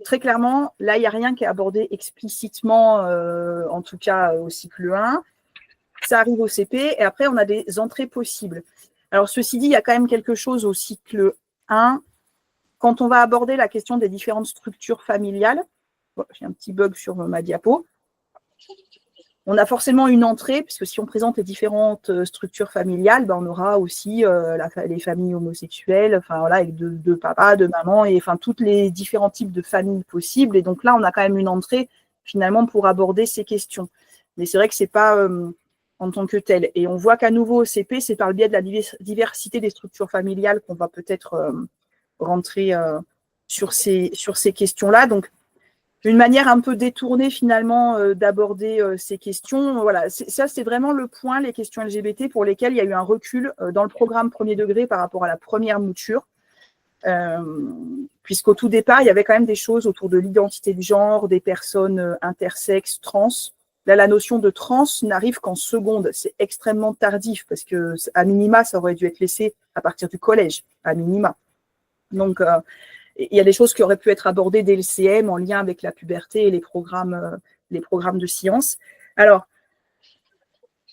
très clairement, là, il n'y a rien qui est abordé explicitement, en tout cas au cycle 1. Ça arrive au CP et après, on a des entrées possibles. Alors, ceci dit, il y a quand même quelque chose au cycle 1. Quand on va aborder la question des différentes structures familiales, bon, j'ai un petit bug sur ma diapo, on a forcément une entrée, puisque si on présente les différentes structures familiales, ben, on aura aussi les familles homosexuelles, enfin voilà, avec de papa, de maman, et enfin tous les différents types de familles possibles. Et donc là, on a quand même une entrée finalement pour aborder ces questions. Mais c'est vrai que c'est pas en tant que tel. Et on voit qu'à nouveau au CP, c'est par le biais de la diversité des structures familiales qu'on va peut-être rentrer sur ces questions-là. Donc une manière un peu détournée finalement d'aborder ces questions. Voilà, ça c'est vraiment le point, les questions LGBT pour lesquelles il y a eu un recul dans le programme premier degré par rapport à la première mouture, puisqu'au tout départ, il y avait quand même des choses autour de l'identité de genre, des personnes intersexes, trans. Là, la notion de trans n'arrive qu'en seconde. C'est extrêmement tardif parce que à minima, ça aurait dû être laissé à partir du collège, à minima. Donc, il y a des choses qui auraient pu être abordées dès le CM en lien avec la puberté et les programmes de sciences. Alors,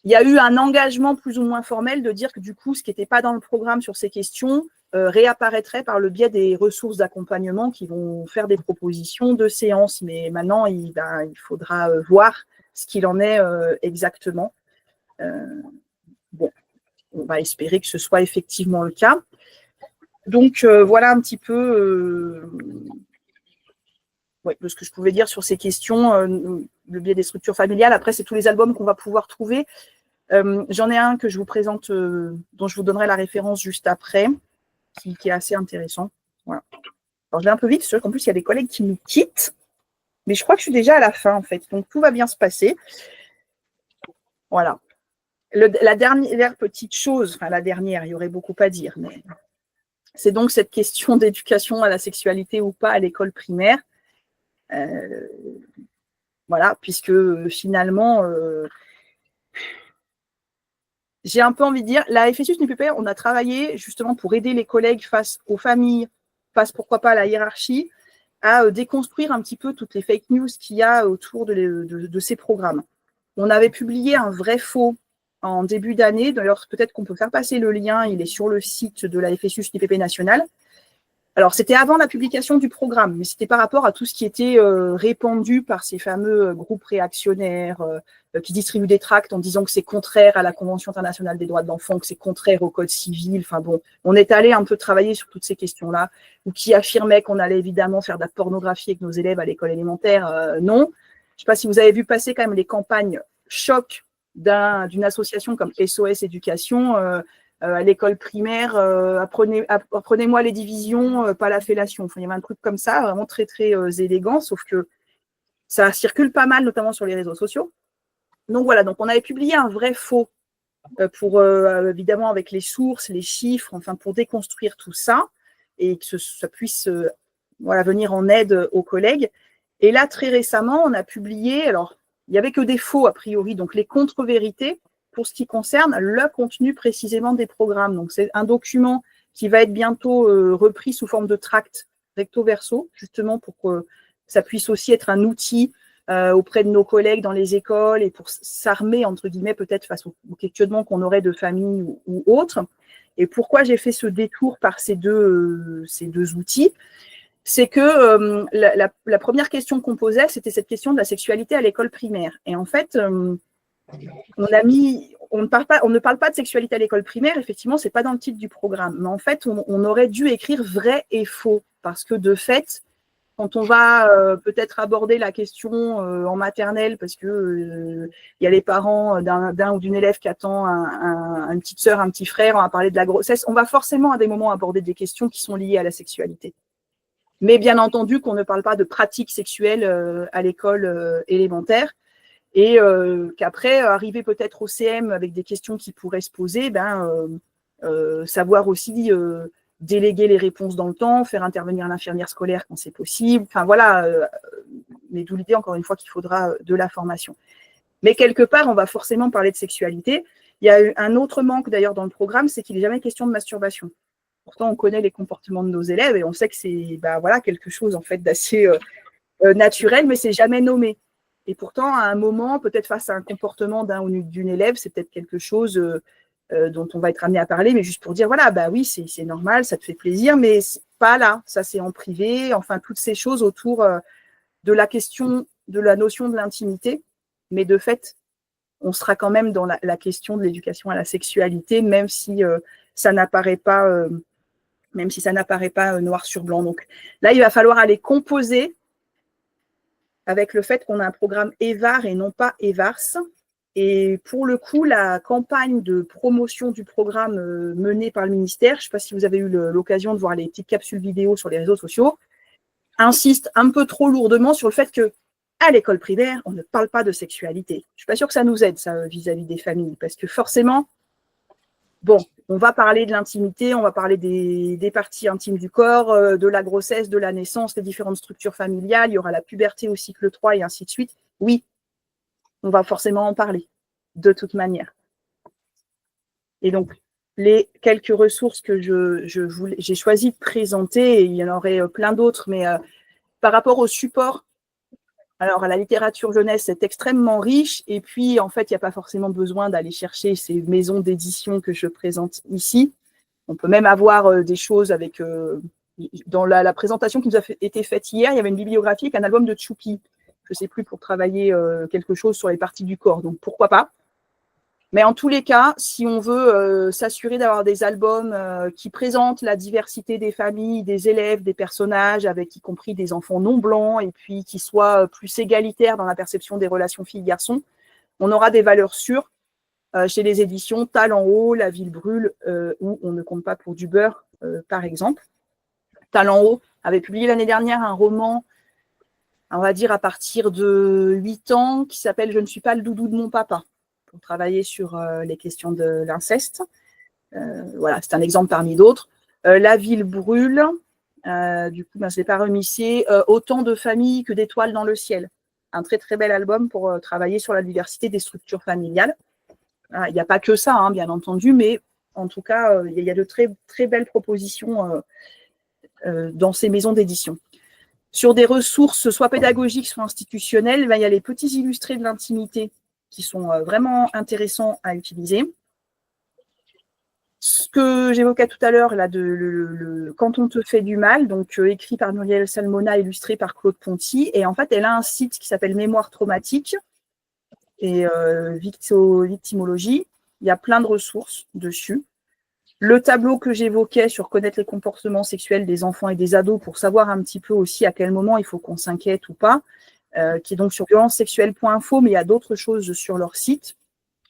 il y a eu un engagement plus ou moins formel de dire que du coup, ce qui n'était pas dans le programme sur ces questions réapparaîtrait par le biais des ressources d'accompagnement qui vont faire des propositions de séances. Mais maintenant, il faudra voir ce qu'il en est exactement. Bon, on va espérer que ce soit effectivement le cas. Donc, voilà un petit peu ce que je pouvais dire sur ces questions, le biais des structures familiales. Après, c'est tous les albums qu'on va pouvoir trouver. J'en ai un que je vous présente, dont je vous donnerai la référence juste après, qui est assez intéressant. Voilà. Alors, je vais un peu vite, parce qu'en plus, il y a des collègues qui nous quittent. Mais je crois que je suis déjà à la fin, en fait. Donc, tout va bien se passer. Voilà. La dernière petite chose, enfin, la dernière, il y aurait beaucoup à dire, mais c'est donc cette question d'éducation à la sexualité ou pas à l'école primaire. Voilà, puisque finalement, j'ai un peu envie de dire, la FSUS NUPEPER, on a travaillé justement pour aider les collègues face aux familles, face pourquoi pas à la hiérarchie, à déconstruire un petit peu toutes les fake news qu'il y a autour de ces programmes. On avait publié un vrai faux en début d'année. D'ailleurs, peut-être qu'on peut faire passer le lien, il est sur le site de la FSUS NUPEPER nationale. Alors, c'était avant la publication du programme, mais c'était par rapport à tout ce qui était répandu par ces fameux groupes réactionnaires qui distribuent des tracts en disant que c'est contraire à la Convention internationale des droits de l'enfant, que c'est contraire au Code civil. Enfin bon, on est allé un peu travailler sur toutes ces questions-là, ou qui affirmaient qu'on allait évidemment faire de la pornographie avec nos élèves à l'école élémentaire. Non. Je ne sais pas si vous avez vu passer quand même les campagnes choc d'une association comme SOS Éducation, à l'école primaire, apprenez-moi les divisions, pas la fellation. Enfin, il y avait un truc comme ça, vraiment très, très élégant, sauf que ça circule pas mal, notamment sur les réseaux sociaux. Donc voilà, donc on avait publié un vrai faux pour, évidemment, avec les sources, les chiffres, enfin, pour déconstruire tout ça et que ça puisse venir en aide aux collègues. Et là, très récemment, on a publié, alors, il n'y avait que des faux, a priori, donc les contre-vérités, pour ce qui concerne le contenu précisément des programmes. Donc, c'est un document qui va être bientôt repris sous forme de tract recto-verso, justement pour que ça puisse aussi être un outil auprès de nos collègues dans les écoles et pour s'armer, entre guillemets, peut-être face aux questionnements qu'on aurait de famille ou autres. Et pourquoi j'ai fait ce détour par ces deux outils ? C'est que la première question qu'on posait, c'était cette question de la sexualité à l'école primaire. Et en fait, on ne parle pas de sexualité à l'école primaire, effectivement, ce n'est pas dans le titre du programme. Mais en fait, on aurait dû écrire vrai et faux, parce que de fait, quand on va peut-être aborder la question en maternelle, parce que y a les parents d'un ou d'une élève qui attend une petite sœur, un petit frère, on va parler de la grossesse, on va forcément à des moments aborder des questions qui sont liées à la sexualité. Mais bien entendu qu'on ne parle pas de pratiques sexuelles à l'école élémentaire. Et qu'après, arriver peut-être au CM avec des questions qui pourraient se poser, savoir aussi déléguer les réponses dans le temps, faire intervenir l'infirmière scolaire quand c'est possible. Enfin voilà, mais d'où l'idée, encore une fois, qu'il faudra de la formation. Mais quelque part, on va forcément parler de sexualité. Il y a un autre manque d'ailleurs dans le programme, c'est qu'il n'est jamais question de masturbation. Pourtant, on connaît les comportements de nos élèves et on sait que c'est quelque chose en fait d'assez naturel, mais c'est jamais nommé. Et pourtant, à un moment, peut-être face à un comportement d'un ou d'une élève, c'est peut-être quelque chose dont on va être amené à parler, mais juste pour dire, voilà, oui, c'est normal, ça te fait plaisir, mais pas là, ça c'est en privé, enfin, toutes ces choses autour de la question, de la notion de l'intimité, mais de fait, on sera quand même dans la question de l'éducation à la sexualité, même si ça n'apparaît pas, noir sur blanc. Donc là, il va falloir aller composer avec le fait qu'on a un programme EVAR et non pas EVARS. Et pour le coup, la campagne de promotion du programme menée par le ministère, je ne sais pas si vous avez eu l'occasion de voir les petites capsules vidéo sur les réseaux sociaux, insiste un peu trop lourdement sur le fait que à l'école primaire, on ne parle pas de sexualité. Je ne suis pas sûre que ça nous aide, ça, vis-à-vis des familles, parce que forcément, on va parler de l'intimité, on va parler des parties intimes du corps, de la grossesse, de la naissance, des différentes structures familiales, il y aura la puberté au cycle 3 et ainsi de suite. Oui, on va forcément en parler, de toute manière. Et donc, les quelques ressources que j'ai choisi de présenter, et il y en aurait plein d'autres, mais par rapport au support, alors la littérature jeunesse est extrêmement riche, et puis en fait, il n'y a pas forcément besoin d'aller chercher ces maisons d'édition que je présente ici. On peut même avoir des choses avec… dans la présentation qui nous a été faite hier, il y avait une bibliographie avec un album de Tchoupi, je ne sais plus, pour travailler quelque chose sur les parties du corps, donc pourquoi pas. Mais en tous les cas, si on veut s'assurer d'avoir des albums qui présentent la diversité des familles, des élèves, des personnages, avec y compris des enfants non blancs, et puis qui soient plus égalitaires dans la perception des relations filles-garçons, on aura des valeurs sûres chez les éditions Talent Haut, La Ville Brûle, où on ne compte pas pour du beurre, par exemple. Talent Haut avait publié l'année dernière un roman, on va dire à partir de 8 ans, qui s'appelle « Je ne suis pas le doudou de mon papa », pour travailler sur les questions de l'inceste. Voilà, c'est un exemple parmi d'autres. La Ville Brûle, du coup, je ne l'ai pas remissé. Autant de familles que d'étoiles dans le ciel. Un très, très bel album pour travailler sur la diversité des structures familiales. Il n'y a pas que ça, hein, bien entendu, mais en tout cas, il y a de très, très belles propositions dans ces maisons d'édition. Sur des ressources soit pédagogiques, soit institutionnelles, il y a les petits illustrés de l'intimité qui sont vraiment intéressants à utiliser. Ce que j'évoquais tout à l'heure, là, Quand on te fait du mal, donc écrit par Muriel Salmona, illustré par Claude Ponty, et en fait, elle a un site qui s'appelle Mémoire traumatique et victimologie. Il y a plein de ressources dessus. Le tableau que j'évoquais sur connaître les comportements sexuels des enfants et des ados pour savoir un petit peu aussi à quel moment il faut qu'on s'inquiète ou pas, qui est donc sur violencesexuelles.info, mais il y a d'autres choses sur leur site.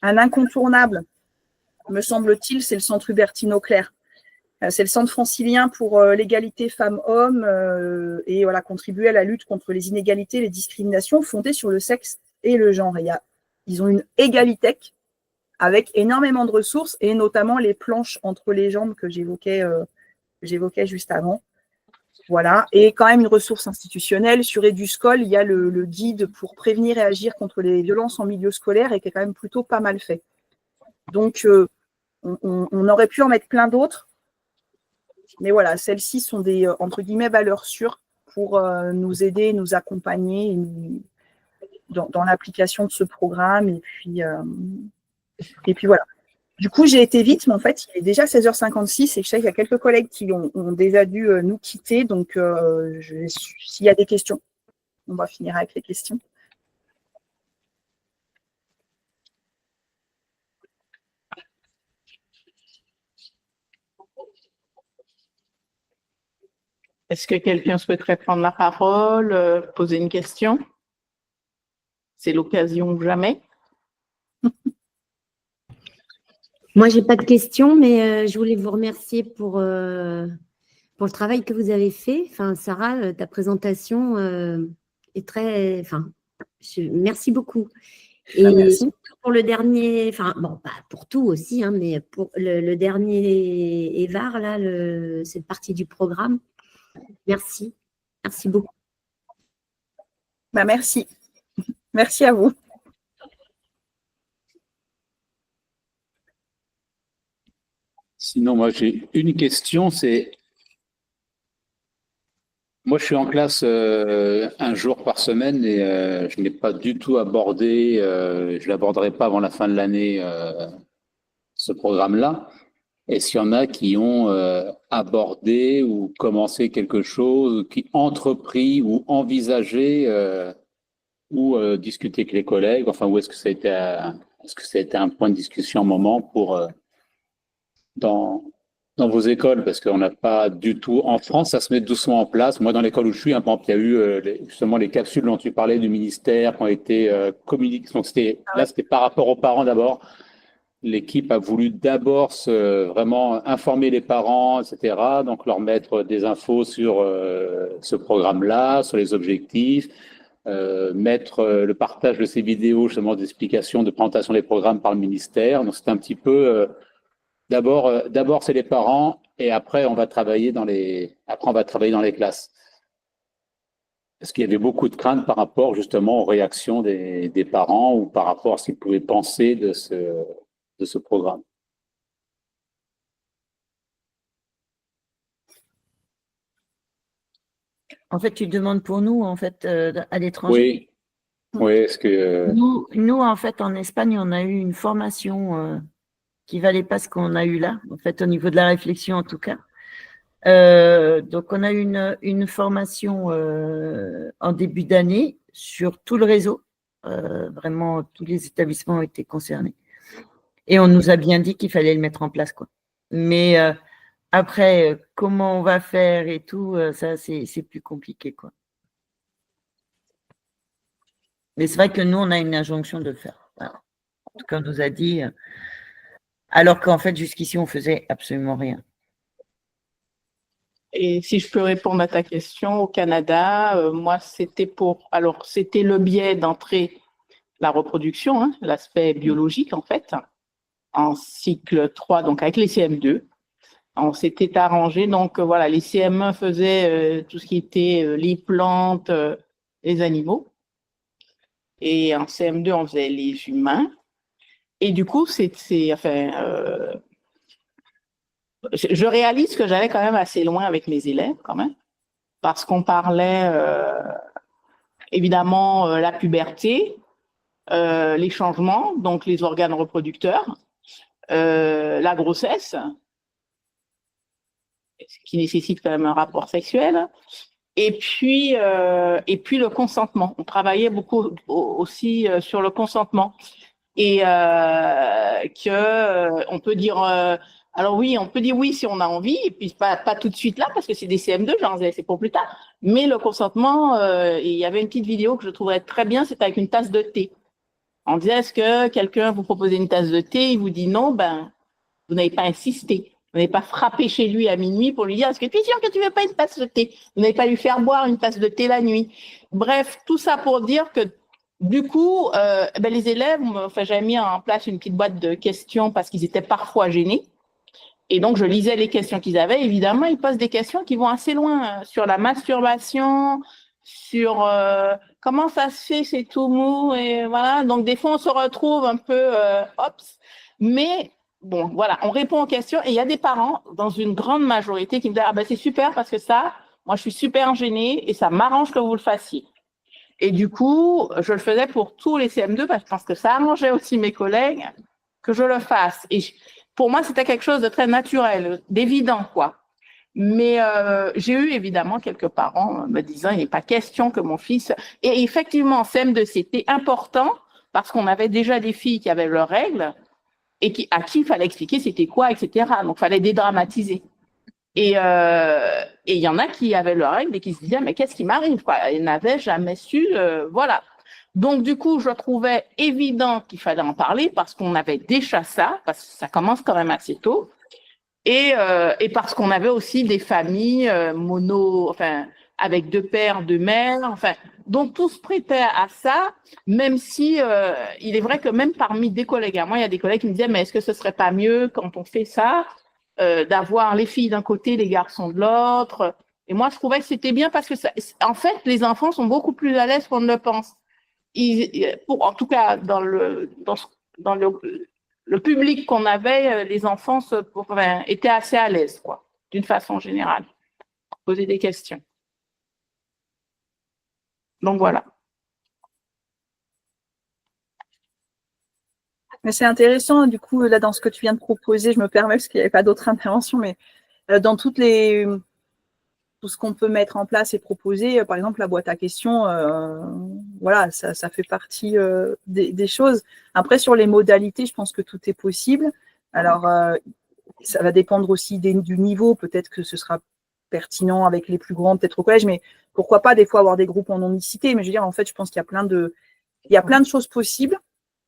Un incontournable, me semble-t-il, c'est le centre Hubertine Auclair. C'est le centre francilien pour l'égalité femmes-hommes et voilà, contribuer à la lutte contre les inégalités et les discriminations fondées sur le sexe et le genre. Ils ont une égalitech avec énormément de ressources et notamment les planches entre les jambes que j'évoquais juste avant. Voilà. Et quand même une ressource institutionnelle. Sur EduScol, il y a le guide pour prévenir et agir contre les violences en milieu scolaire et qui est quand même plutôt pas mal fait. Donc, on aurait pu en mettre plein d'autres. Mais voilà, celles-ci sont des, entre guillemets, valeurs sûres pour nous aider, nous accompagner dans l'application de ce programme. Et puis voilà. Du coup, j'ai été vite, mais en fait, il est déjà 16h56 et je sais qu'il y a quelques collègues qui ont déjà dû nous quitter. Donc, s'il y a des questions, on va finir avec les questions. Est-ce que quelqu'un souhaiterait prendre la parole, poser une question? C'est l'occasion ou jamais. Moi, je n'ai pas de questions, mais je voulais vous remercier pour le travail que vous avez fait. Enfin, Sarah, ta présentation est très… merci beaucoup. Et Merci. pour le dernier, enfin, bon, pas pour tout aussi, hein, mais pour le dernier EVAR, là, cette partie du programme, merci. Merci beaucoup. Merci. Merci à vous. Sinon, moi, j'ai une question, c'est, moi, je suis en classe un jour par semaine et je n'ai pas du tout abordé, je l'aborderai pas avant la fin de l'année, ce programme-là. Est-ce qu'il y en a qui ont abordé ou commencé quelque chose, qui entrepris ou envisagé ou discuté avec les collègues, enfin, où est-ce que ça a été, est-ce que ça a été un point de discussion, un moment pour dans dans vos écoles, parce qu'on n'a pas du tout, en France, ça se met doucement en place. Moi, dans l'école où je suis, hein, par exemple, il y a eu justement les capsules dont tu parlais du ministère qui ont été communiquées. Donc, là, c'était par rapport aux parents d'abord. L'équipe a voulu d'abord vraiment informer les parents, etc. Donc, leur mettre des infos sur ce programme-là, sur les objectifs, mettre le partage de ces vidéos, justement, d'explications, de présentation des programmes par le ministère. Donc, c'est un petit peu d'abord, c'est les parents et après, on va travailler dans les classes. Parce qu'il y avait beaucoup de craintes par rapport justement aux réactions des parents ou par rapport à ce qu'ils pouvaient penser de ce programme. En fait, tu demandes pour nous, en fait, à l'étranger. Oui, est-ce que Nous, en fait, en Espagne, on a eu une formation qui valait pas ce qu'on a eu là, en fait, au niveau de la réflexion, en tout cas. Donc, on a eu une formation en début d'année sur tout le réseau. Vraiment, tous les établissements ont été concernés. Et on nous a bien dit qu'il fallait le mettre en place, quoi. Mais après, comment on va faire et tout, ça, c'est plus compliqué, quoi. Mais c'est vrai que nous, on a une injonction de le faire. Voilà. En tout cas, on nous a dit, alors qu'en fait, jusqu'ici, on faisait absolument rien. Et si je peux répondre à ta question, au Canada, moi, c'était le biais d'entrer la reproduction, hein, l'aspect biologique, en fait, en cycle 3, donc avec les CM2. On s'était arrangé, donc voilà, les CM1 faisaient tout ce qui était les plantes, les animaux. Et en CM2, on faisait les humains. Et du coup, je réalise que j'allais quand même assez loin avec mes élèves, quand même, parce qu'on parlait évidemment la puberté, les changements, donc les organes reproducteurs, la grossesse, ce qui nécessite quand même un rapport sexuel, et puis le consentement. On travaillait beaucoup aussi sur le consentement. Et on peut dire alors oui, on peut dire oui si on a envie, et puis pas tout de suite là, parce que c'est des CM2, genre c'est pour plus tard. Mais le consentement, il y avait une petite vidéo que je trouverais très bien, c'est avec une tasse de thé. On disait, est-ce que quelqu'un vous propose une tasse de thé, il vous dit non, ben vous n'avez pas insisté. Vous n'avez pas frappé chez lui à minuit pour lui dire, est-ce que tu es sûr que tu ne veux pas une tasse de thé? Vous n'avez pas lui faire boire une tasse de thé la nuit. Bref, tout ça pour dire que du coup, les élèves, j'avais mis en place une petite boîte de questions parce qu'ils étaient parfois gênés. Et donc, je lisais les questions qu'ils avaient. Évidemment, ils posent des questions qui vont assez loin sur la masturbation, sur comment ça se fait, c'est tout mou. Et voilà. Donc, des fois, on se retrouve un peu mais bon, voilà, on répond aux questions. Et il y a des parents, dans une grande majorité, qui me disent, ah ben c'est super parce que ça, moi, je suis super gênée et ça m'arrange que vous le fassiez. Et du coup, je le faisais pour tous les CM2 parce que je pense que ça arrangeait aussi mes collègues que je le fasse. Et pour moi, c'était quelque chose de très naturel, d'évident, quoi. Mais j'ai eu évidemment quelques parents me disant, il n'est pas question que mon fils... Et effectivement, en CM2, c'était important parce qu'on avait déjà des filles qui avaient leurs règles et à qui il fallait expliquer c'était quoi, etc. Donc, il fallait dédramatiser. Et il y en a qui avaient leurs règles et qui se disaient, mais qu'est-ce qui m'arrive, quoi? Ils n'avaient jamais su, voilà. Donc, du coup, je trouvais évident qu'il fallait en parler parce qu'on avait déjà ça, parce que ça commence quand même assez tôt, et parce qu'on avait aussi des familles avec 2 pères, 2 mères, enfin, donc tout se prêtait à ça, même si il est vrai que même parmi des collègues à moi, il y a des collègues qui me disaient, mais est-ce que ce serait pas mieux quand on fait ça, d'avoir les filles d'un côté, les garçons de l'autre? Et moi, je trouvais que c'était bien parce que, en fait, les enfants sont beaucoup plus à l'aise qu'on ne le pense. En tout cas, dans le public qu'on avait, les enfants étaient assez à l'aise, quoi, d'une façon générale, poser des questions. Donc voilà. Mais c'est intéressant, du coup, là, dans ce que tu viens de proposer, je me permets parce qu'il n'y avait pas d'autres interventions, mais dans tout ce qu'on peut mettre en place et proposer, par exemple, la boîte à questions, voilà, ça fait partie des choses. Après, sur les modalités, je pense que tout est possible. Alors, ça va dépendre aussi du niveau. Peut-être que ce sera pertinent avec les plus grands, peut-être au collège, mais pourquoi pas des fois avoir des groupes en non-mixité. Mais je veux dire, en fait, je pense qu'il y a plein de choses possibles.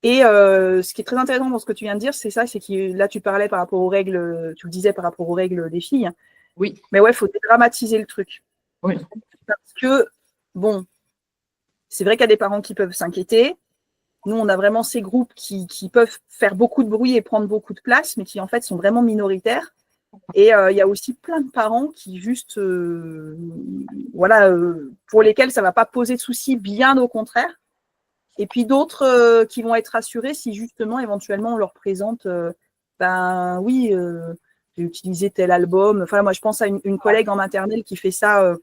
Et ce qui est très intéressant dans ce que tu viens de dire, c'est ça, c'est que là, tu parlais par rapport aux règles, tu le disais par rapport aux règles des filles. Oui. Mais ouais, il faut dédramatiser le truc. Oui. Parce que, bon, c'est vrai qu'il y a des parents qui peuvent s'inquiéter. Nous, on a vraiment ces groupes qui peuvent faire beaucoup de bruit et prendre beaucoup de place, mais qui, en fait, sont vraiment minoritaires. Et il y a aussi plein de parents qui juste, voilà, pour lesquels ça ne va pas poser de soucis, bien au contraire. Et puis d'autres qui vont être rassurés si justement, éventuellement, on leur présente, ben oui, j'ai utilisé tel album. Enfin, moi, je pense à une collègue en maternelle qui fait ça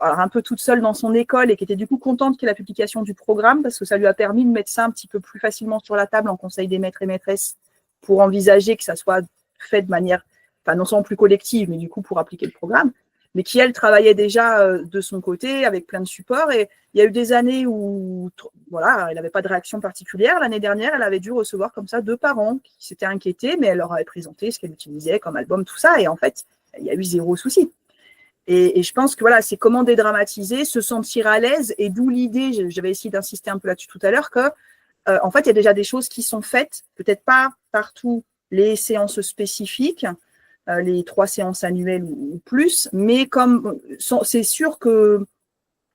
alors un peu toute seule dans son école et qui était du coup contente qu'il y ait la publication du programme parce que ça lui a permis de mettre ça un petit peu plus facilement sur la table en conseil des maîtres et maîtresses pour envisager que ça soit fait de manière, enfin non seulement plus collective, mais du coup pour appliquer le programme. Mais qui, elle, travaillait déjà de son côté avec plein de supports. Et il y a eu des années où, voilà, elle n'avait pas de réaction particulière. L'année dernière, elle avait dû recevoir comme ça 2 parents qui s'étaient inquiétés, mais elle leur avait présenté ce qu'elle utilisait comme album, tout ça. Et en fait, il y a eu 0 souci. Et je pense que voilà, c'est comment dédramatiser, se sentir à l'aise. Et d'où l'idée, j'avais essayé d'insister un peu là-dessus tout à l'heure, que en fait, il y a déjà des choses qui sont faites, peut-être pas partout les séances spécifiques, les 3 séances annuelles ou plus, mais comme c'est sûr que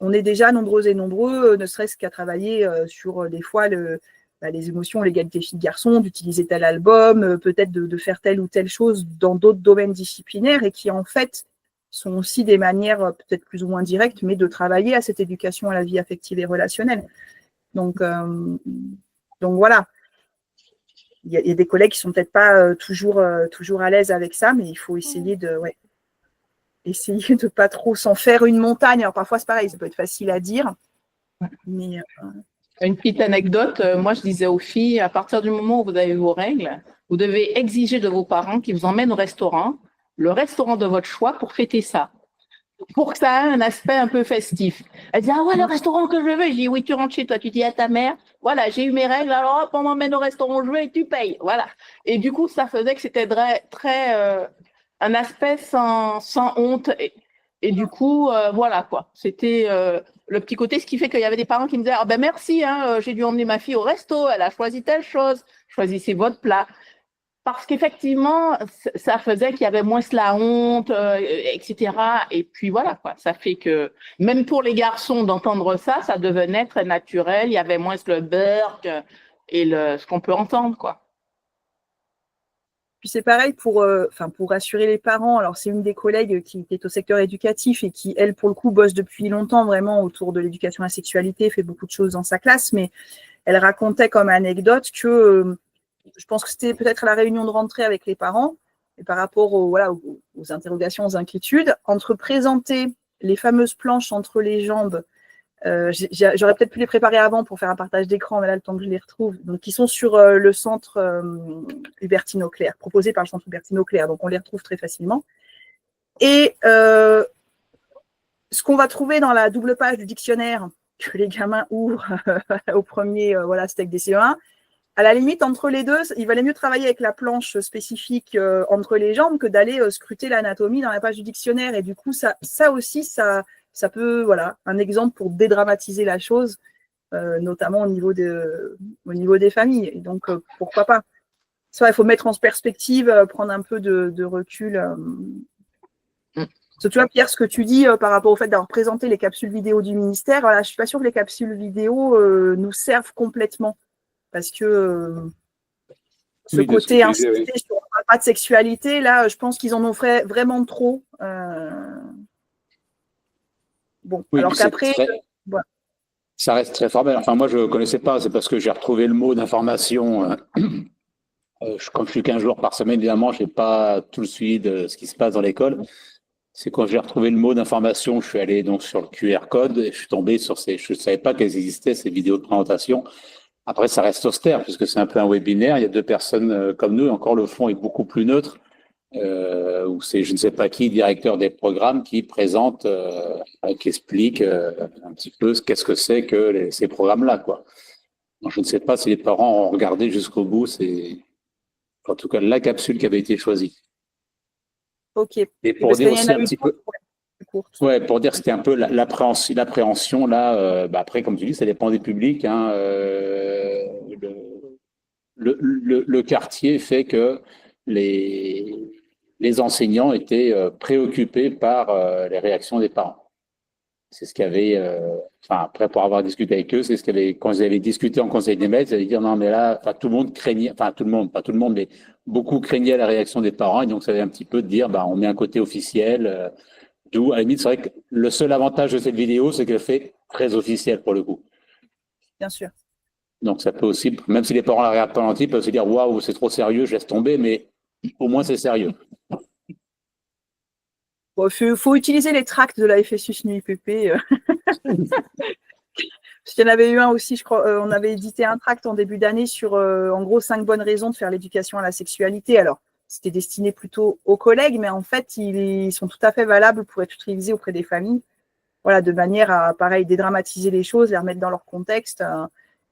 on est déjà nombreux et nombreux, ne serait-ce qu'à travailler sur des fois les émotions, l'égalité filles-garçons, d'utiliser tel album, peut-être de faire telle ou telle chose dans d'autres domaines disciplinaires et qui en fait sont aussi des manières peut-être plus ou moins directes, mais de travailler à cette éducation à la vie affective et relationnelle. Donc voilà. Il y a des collègues qui sont peut-être pas toujours à l'aise avec ça, mais il faut essayer de pas trop s'en faire une montagne. Alors parfois c'est pareil, ça peut être facile à dire, mais une petite anecdote, moi je disais aux filles, à partir du moment où vous avez vos règles, vous devez exiger de vos parents qu'ils vous emmènent au restaurant, le restaurant de votre choix pour fêter ça, pour que ça ait un aspect un peu festif. Elle dit, ah ouais, le restaurant que je veux. Je dis, oui, tu rentres chez toi, tu dis à ta mère, voilà, j'ai eu mes règles, alors hop, on m'emmène au restaurant où je veux et tu payes. Voilà. Et du coup, ça faisait que c'était très un aspect sans honte. Et du coup, voilà quoi. C'était le petit côté, ce qui fait qu'il y avait des parents qui me disaient, ah ben merci, hein, j'ai dû emmener ma fille au resto, elle a choisi telle chose, choisissez votre plat. Parce qu'effectivement, ça faisait qu'il y avait moins la honte, etc. Et puis voilà, quoi. Ça fait que, même pour les garçons, d'entendre ça, ça devenait très naturel. Il y avait moins le beurre et ce qu'on peut entendre, quoi. puis c'est pareil pour rassurer les parents. Alors c'est une des collègues qui est au secteur éducatif et qui, elle, pour le coup, bosse depuis longtemps vraiment autour de l'éducation à la sexualité, fait beaucoup de choses dans sa classe, mais elle racontait comme anecdote que je pense que c'était peut-être à la réunion de rentrée avec les parents, et par rapport aux interrogations, aux inquiétudes, entre présenter les fameuses planches entre les jambes, j'aurais peut-être pu les préparer avant pour faire un partage d'écran, mais là, le temps que je les retrouve, donc qui sont sur le centre Hubertine Auclair, proposé par le centre Hubertine Auclair, donc on les retrouve très facilement. Et ce qu'on va trouver dans la double page du dictionnaire que les gamins ouvrent au premier steak des CE1, à la limite, entre les deux, il valait mieux travailler avec la planche spécifique entre les jambes que d'aller scruter l'anatomie dans la page du dictionnaire. Et du coup, ça aussi, ça peut, voilà, un exemple pour dédramatiser la chose, notamment au niveau des familles. Et donc, pourquoi pas. Ça, il faut mettre en perspective, prendre un peu de recul. Parce que tu vois, Pierre, ce que tu dis par rapport au fait d'avoir présenté les capsules vidéo du ministère, voilà, je ne suis pas sûre que les capsules vidéo nous servent complètement. Parce que ce Oui, de ce que côté tu disais, insisté sur pas de sexualité, là, je pense qu'ils en ont fait vraiment trop. Bon, oui, alors mais c'est qu'après, très- voilà. ça reste très formel. Enfin, moi, je ne connaissais pas. C'est parce que j'ai retrouvé le mot d'information. Comme je suis 15 jours par semaine, évidemment, je n'ai pas tout le suivi de ce qui se passe dans l'école. C'est quand j'ai retrouvé le mot d'information, je suis allé donc sur le QR code et je suis tombé sur ces. Je ne savais pas qu'elles existaient, ces vidéos de présentation. Après, ça reste austère puisque c'est un peu un webinaire. Il y a deux personnes comme nous. Encore, le fond est beaucoup plus neutre. Où c'est je ne sais pas qui, directeur des programmes, qui présente, qui explique un petit peu qu'est-ce que c'est que ces programmes-là, quoi. Donc, je ne sais pas si les parents ont regardé jusqu'au bout. C'est en tout cas la capsule qui avait été choisie. Ok. Et pour Parce dire qu'il y en aussi a un eu petit peu, plus courtes. ouais, pour dire que c'était un peu l'appréhension là. Après, comme tu dis, ça dépend des publics. Hein, le quartier fait que les enseignants étaient préoccupés par les réactions des parents. C'est ce qu'il y avait, enfin, après, pour avoir discuté avec eux, c'est ce qu'il y avait, quand ils avaient discuté en conseil des maîtres, ils avaient dit non, mais là, enfin, tout le monde craignait, enfin, tout le monde, pas tout le monde, mais beaucoup craignaient la réaction des parents. Et donc, ça avait un petit peu de dire, bah, on met un côté officiel. D'où, à la limite, c'est vrai que le seul avantage de cette vidéo, c'est qu'elle fait très officielle pour le coup. Bien sûr. Donc, ça peut aussi, même si les parents la regardent pas en entier, peuvent se dire, waouh, c'est trop sérieux, je laisse tomber, mais au moins, c'est sérieux. Bon, faut utiliser les tracts de la FSU SNUIPP. Parce qu'il y en avait eu un aussi, je crois, on avait édité un tract en début d'année sur, en gros, 5 bonnes raisons de faire l'éducation à la sexualité. Alors, c'était destiné plutôt aux collègues, mais en fait, ils sont tout à fait valables pour être utilisés auprès des familles. Voilà, de manière à, pareil, dédramatiser les choses, les remettre dans leur contexte.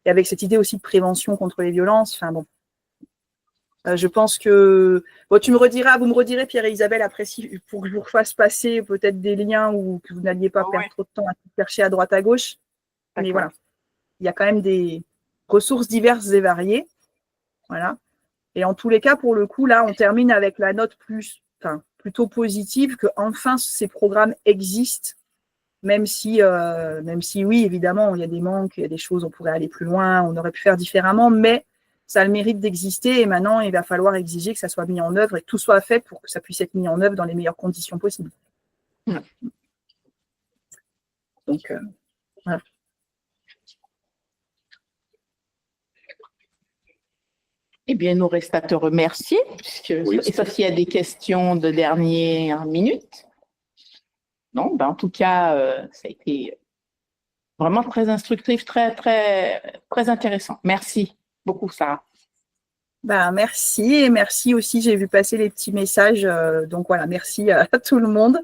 Et avec cette idée aussi de prévention contre les violences. Enfin bon. Je pense que bon, vous me redirez, Pierre et Isabelle, après, pour que je vous fasse passer peut-être des liens ou que vous n'alliez pas perdre trop de temps à chercher à droite à gauche. Mais voilà, il y a quand même des ressources diverses et variées. Voilà. Et en tous les cas, pour le coup, là, on termine avec la note plutôt positive que enfin ces programmes existent, même si oui, évidemment, il y a des manques, il y a des choses, on pourrait aller plus loin, on aurait pu faire différemment, mais ça a le mérite d'exister et maintenant, il va falloir exiger que ça soit mis en œuvre et que tout soit fait pour que ça puisse être mis en œuvre dans les meilleures conditions possibles. Donc, voilà. Eh bien, il nous reste à te remercier, et sauf s'il y a des questions de dernière minute. Non, ben en tout cas, ça a été vraiment très instructif, très, très, très intéressant. Merci beaucoup, Sarah. Merci et merci aussi, j'ai vu passer les petits messages. Donc voilà, merci à tout le monde.